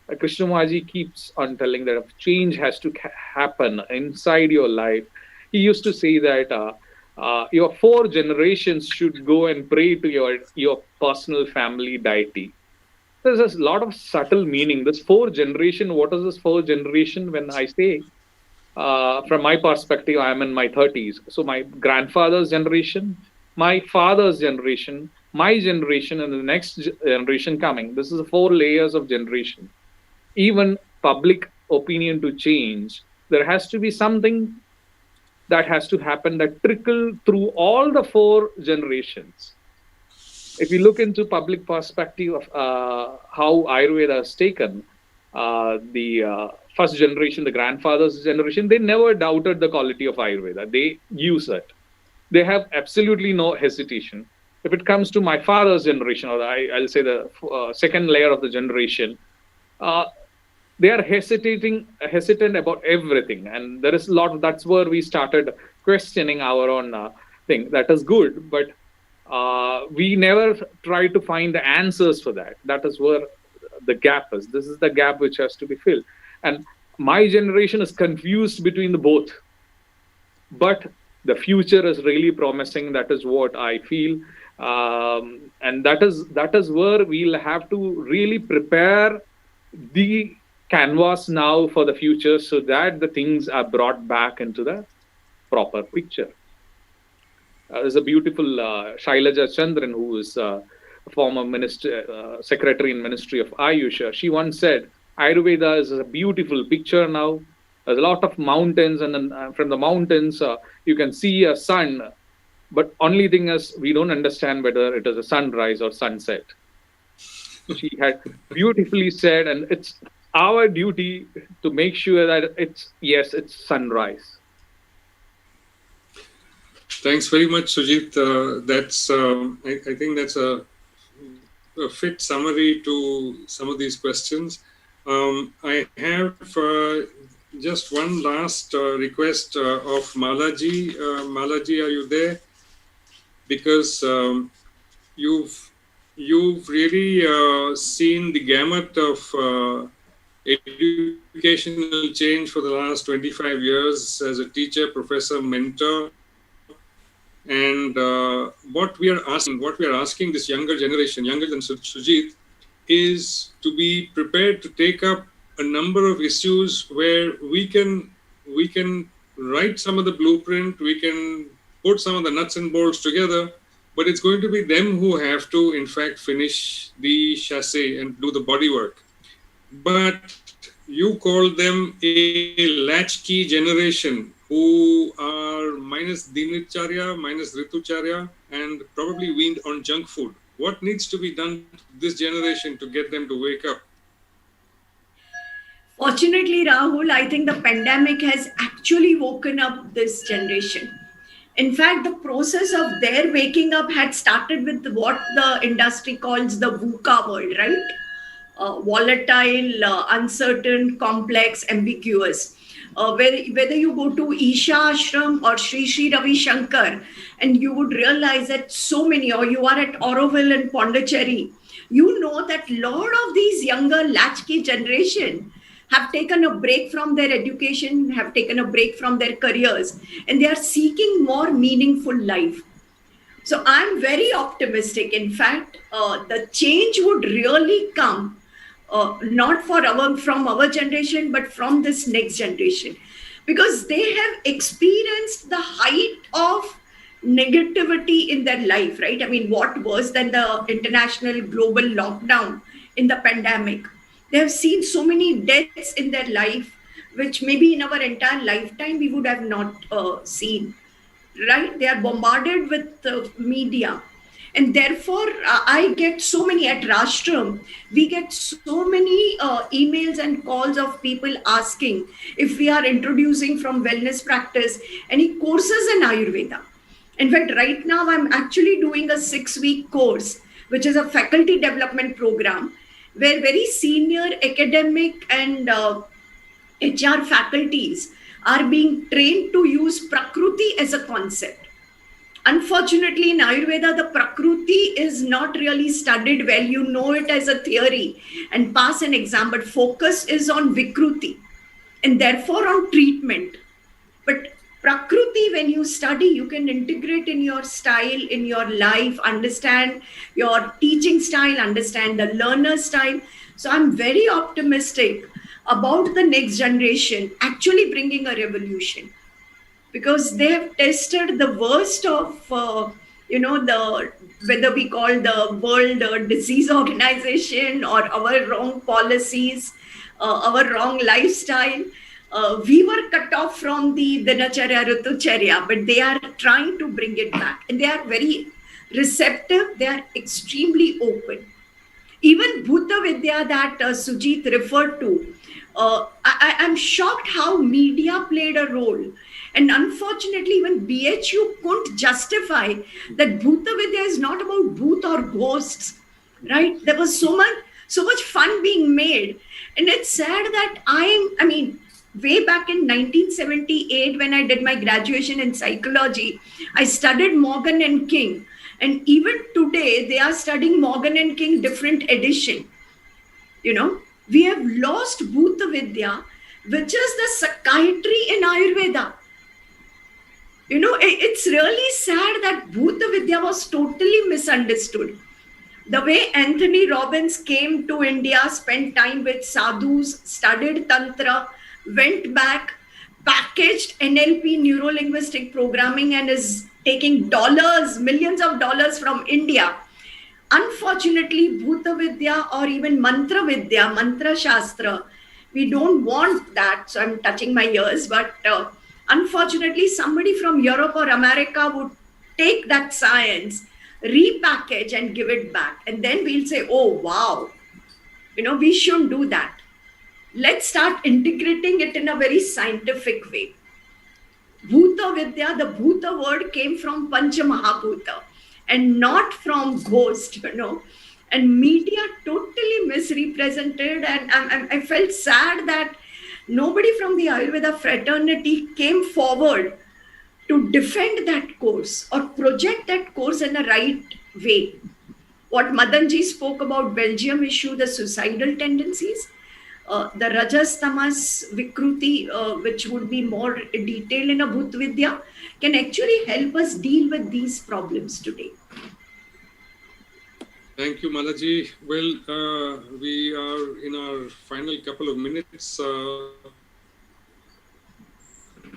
Krishnamaji keeps on telling that change has to happen inside your life. He used to say that your 4 generations should go and pray to your personal family deity. There's a lot of subtle meaning. This 4 generation, what is this 4 generation? When I say, from my perspective, I'm in my 30s. So my grandfather's generation, my father's generation, my generation, and the next generation coming. This is 4 layers of generation. Even public opinion to change, there has to be something that has to happen that trickle through all the 4 generations. If you look into public perspective of how Ayurveda is taken, the first generation, the grandfather's generation, they never doubted the quality of Ayurveda. They use it. They have absolutely no hesitation. If it comes to my father's generation, or I'll say the second layer of the generation, uh, they are hesitant about everything, and there is a lot. That's where we started questioning our own thing. That is good, but we never try to find the answers for that. That is where the gap is. This is the gap which has to be filled, and my generation is confused between the both, but the future is really promising. That is what I feel, and that is where we'll have to really prepare the canvas now for the future, so that the things are brought back into the proper picture. There's a beautiful Shailaja Chandran, who is a former secretary in Ministry of Ayush. She once said, Ayurveda is a beautiful picture now. There's a lot of mountains, and then from the mountains, you can see a sun. But only thing is, we don't understand whether it is a sunrise or sunset. She had beautifully said, and it's our duty to make sure that it's sunrise. Thanks very much, Sujit. I think that's a fit summary to some of these questions. I have just one last request of Malaji. Malaji, are you there? Because you've really seen the gamut of educational change for the last 25 years as a teacher, professor, mentor. And what we are asking this younger generation, younger than Sujit, is to be prepared to take up a number of issues where we can write some of the blueprint, we can put some of the nuts and bolts together, but it's going to be them who have to, in fact, finish the chassis and do the body work. But you call them a latchkey generation who are minus Dinacharya, minus Ritucharya, and probably weaned on junk food. What needs to be done to this generation to get them to wake up? Fortunately, Rahul, I think the pandemic has actually woken up this generation. In fact, the process of their waking up had started with what the industry calls the VUCA world, right? Volatile, uncertain, complex, ambiguous. Whether you go to Isha Ashram or Sri Sri Ravi Shankar, and you would realize that so many, or you are at Auroville and Pondicherry, you know that a lot of these younger latchkey generation have taken a break from their education, have taken a break from their careers, and they are seeking more meaningful life. So I'm very optimistic. In fact, the change would really come not from our generation, but from this next generation, because they have experienced the height of negativity in their life, right? I mean, what worse than the international global lockdown in the pandemic? They have seen so many deaths in their life, which maybe in our entire lifetime we would have not seen, right? They are bombarded with media. And therefore, I get so many at Rashtraam. We get so many emails and calls of people asking if we are introducing from wellness practice any courses in Ayurveda. In fact, right now I'm actually doing a 6-week course, which is a faculty development program, where very senior academic and HR faculties are being trained to use Prakriti as a concept. Unfortunately, in Ayurveda, the Prakriti is not really studied well. You know it as a theory and pass an exam, but focus is on Vikruti and therefore on treatment. But Prakriti, when you study, you can integrate in your style, in your life, understand your teaching style, understand the learner style. So I'm very optimistic about the next generation actually bringing a revolution, because they have tested the worst of the, whether we call the world disease organization or our wrong policies, our wrong lifestyle. We were cut off from the dinacharya ritucharya, but they are trying to bring it back, and they are very receptive, they are extremely open. Even Bhuta Vidya that Sujit referred to, I'm shocked how media played a role. And unfortunately, even BHU couldn't justify that Bhuta Vidya is not about bhoot or ghosts, right? There was so much fun being made. And it's sad that I mean, way back in 1978, when I did my graduation in psychology, I studied Morgan and King. And even today, they are studying Morgan and King different edition. We have lost Bhuta Vidya, which is the psychiatry in Ayurveda. It's really sad that Bhuta Vidya was totally misunderstood. The way Anthony Robbins came to India, spent time with sadhus, studied Tantra, went back, packaged NLP, neuro linguistic programming, and is taking dollars, millions of dollars from India. Unfortunately, Bhuta Vidya or even Mantra Vidya, Mantra Shastra, we don't want that. So I'm touching my ears, but unfortunately, somebody from Europe or America would take that science, repackage and give it back. And then we'll say, oh, wow, we shouldn't do that. Let's start integrating it in a very scientific way. Bhuta Vidya, the Bhuta word came from Pancha Mahabhuta and not from ghost, And media totally misrepresented. And I felt sad that nobody from the Ayurveda fraternity came forward to defend that course or project that course in a right way. What Madanji spoke about Belgium issue, the suicidal tendencies, the Rajas Tamas Vikruti, which would be more detailed in a Bhut Vidya, can actually help us deal with these problems today. Thank you, Malaji. Well, we are in our final couple of minutes.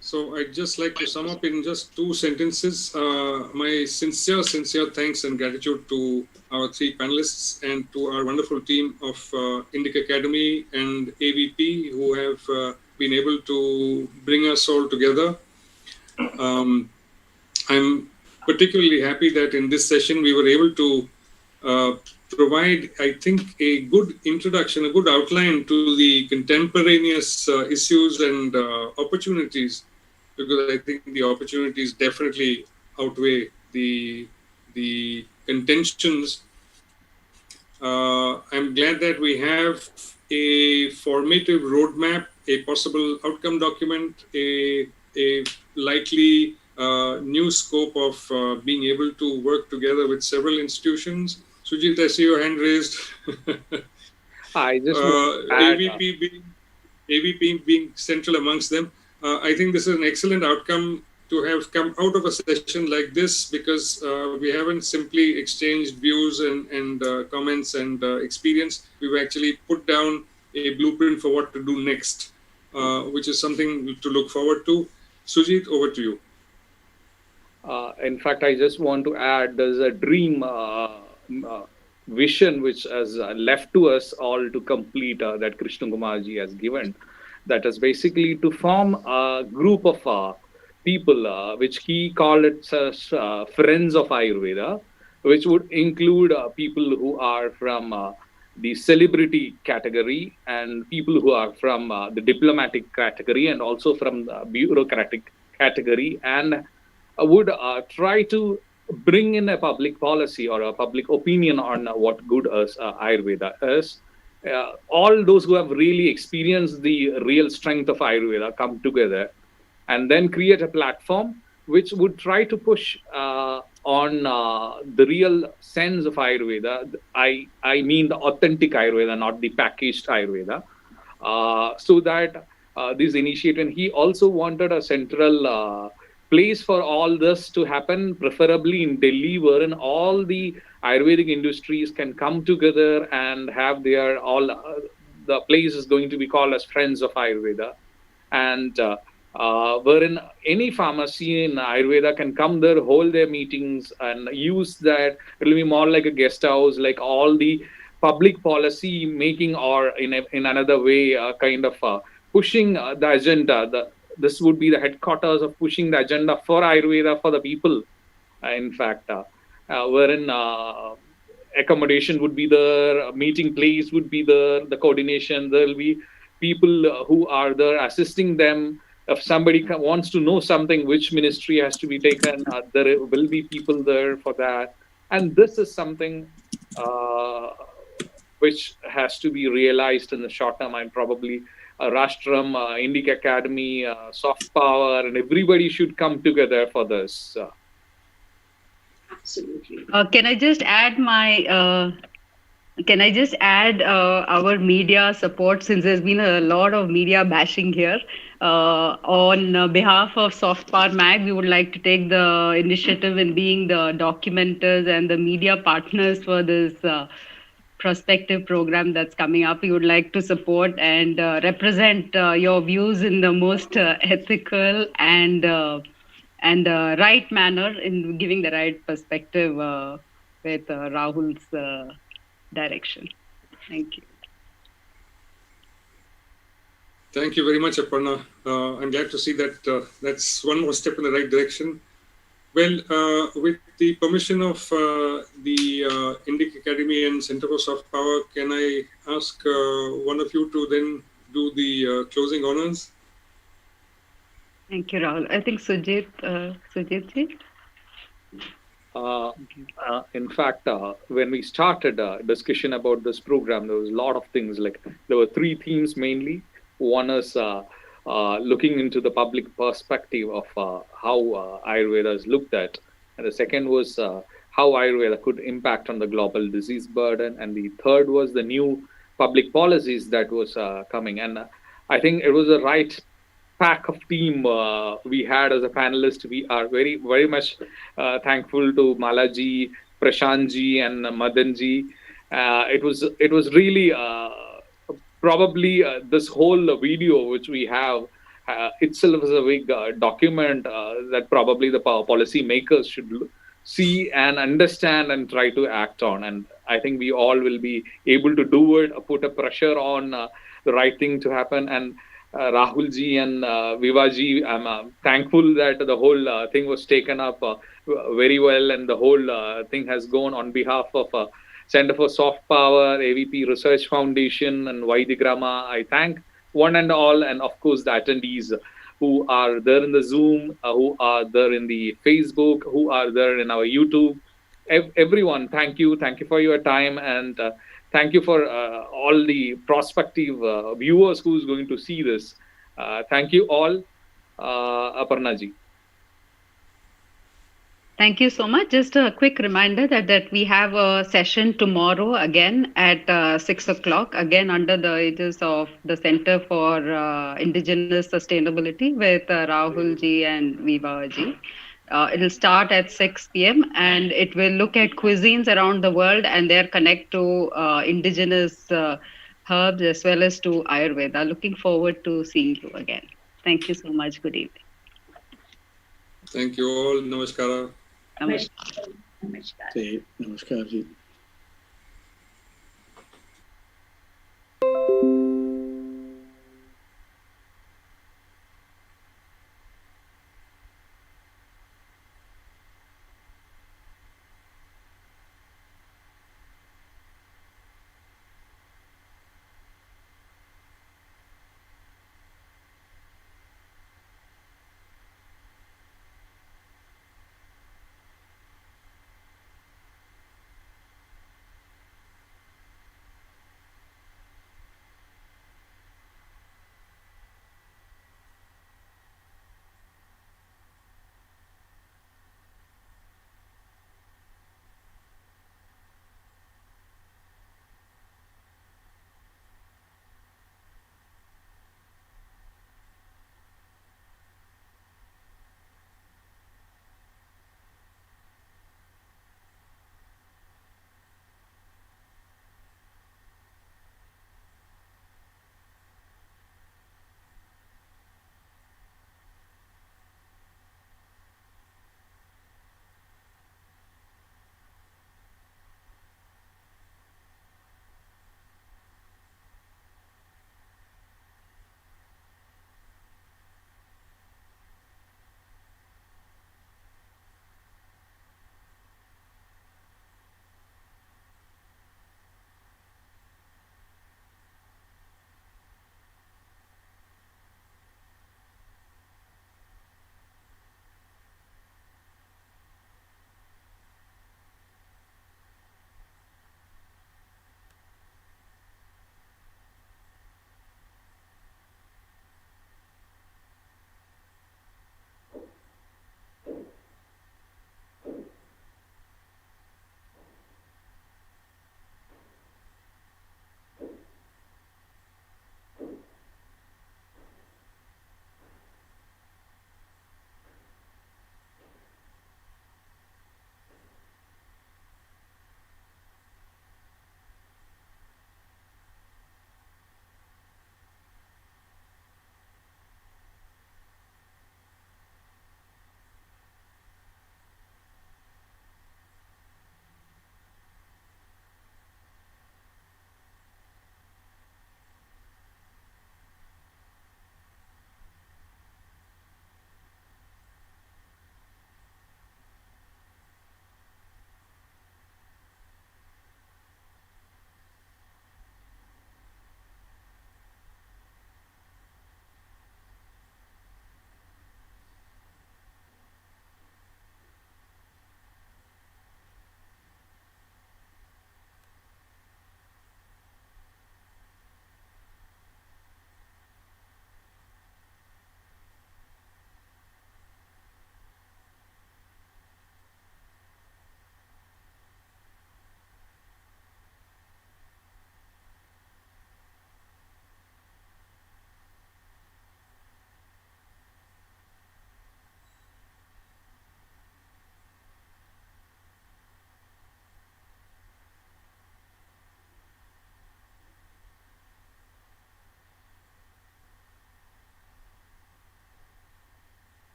So I'd just like to sum up in just 2 sentences. My sincere thanks and gratitude to our 3 panelists and to our wonderful team of Indic Academy and AVP who have been able to bring us all together. I'm particularly happy that in this session we were able to provide, I think, a good introduction, a good outline to the contemporaneous issues and opportunities, because I think the opportunities definitely outweigh the contentions. I'm glad that we have a formative roadmap, a possible outcome document, a likely new scope of being able to work together with several institutions. Sujit, I see your hand raised. I just AVP being central amongst them. I think this is an excellent outcome to have come out of a session like this, because we haven't simply exchanged views and comments and experience. We've actually put down a blueprint for what to do next, which is something to look forward to. Sujit, over to you. In fact, I just want to add, there's a dream vision which has left to us all to complete that Krishna Kumarji has given. That is basically to form a group of people, which he called it as Friends of Ayurveda, which would include people who are from the celebrity category and people who are from the diplomatic category and also from the bureaucratic category, and would try to bring in a public policy or a public opinion on what good as Ayurveda is. All those who have really experienced the real strength of Ayurveda come together and then create a platform which would try to push on the real sense of Ayurveda. I mean the authentic Ayurveda, not the packaged Ayurveda, so that this initiative. And he also wanted a central place for all this to happen, preferably in Delhi, wherein all the Ayurvedic industries can come together and have their all. The place is going to be called as Friends of Ayurveda, and wherein any pharmacy in Ayurveda can come there, hold their meetings, and use that. It will be more like a guest house, like all the public policy making, or in another way, kind of pushing the agenda. This would be the headquarters of pushing the agenda for Ayurveda for the people. In fact, wherein accommodation would be there, meeting place would be there, the coordination. There will be people who are there assisting them. If somebody wants to know something, which ministry has to be taken, there will be people there for that. And this is something uh, which has to be realized in the short term. And probably Rastram, Indic Academy, Soft Power, and everybody should come together for this. Absolutely. Can I just add our media support, since there's been a lot of media bashing here. On behalf of Soft Power Mag, we would like to take the initiative in being the documenters and the media partners for this prospective program that's coming up. We would like to support and represent your views in the most ethical and right manner, in giving the right perspective with Rahul's direction. Thank you. Thank you very much, Aparna. I'm glad to see that that's one more step in the right direction. Well, with the permission of the Indic Academy and Center for Soft Power, can I ask one of you to then do the closing honors? Thank you, Rahul. I think Sujit ji. In fact, when we started discussion about this program, there was a lot of things. Like, there were three themes mainly. One is looking into the public perspective of how Ayurveda is looked at, and the second was how Ayurveda could impact on the global disease burden, and the third was the new public policies that was coming. And I think it was the right pack of team we had as a panelist. We are very, very much thankful to Malaji, Prashantji, and Madanji. It was really probably this whole video which we have itself is a big document that probably the policy makers should see and understand and try to act on. And I think we all will be able to do it, put a pressure on the right thing to happen. And Rahul ji and Viva ji, I'm thankful that the whole thing was taken up very well, and the whole thing has gone on behalf of Center for Soft Power, AVP Research Foundation, and Vaidigrama. I thank one and all, and of course the attendees who are there in the Zoom, who are there in the Facebook, who are there in our YouTube. Everyone, thank you for your time, and thank you for all the prospective viewers who's going to see this. Thank you all, Aparna ji. Thank you so much. Just a quick reminder that we have a session tomorrow again at 6 o'clock, again under the aegis of the Center for Indigenous Sustainability with Rahul ji and Viva ji. It'll start at 6 p.m. and it will look at cuisines around the world and their connect to indigenous herbs as well as to Ayurveda. Looking forward to seeing you again. Thank you so much. Good evening. Thank you all. Namaskara. Namaskar. Namaskar. Namaskar ji.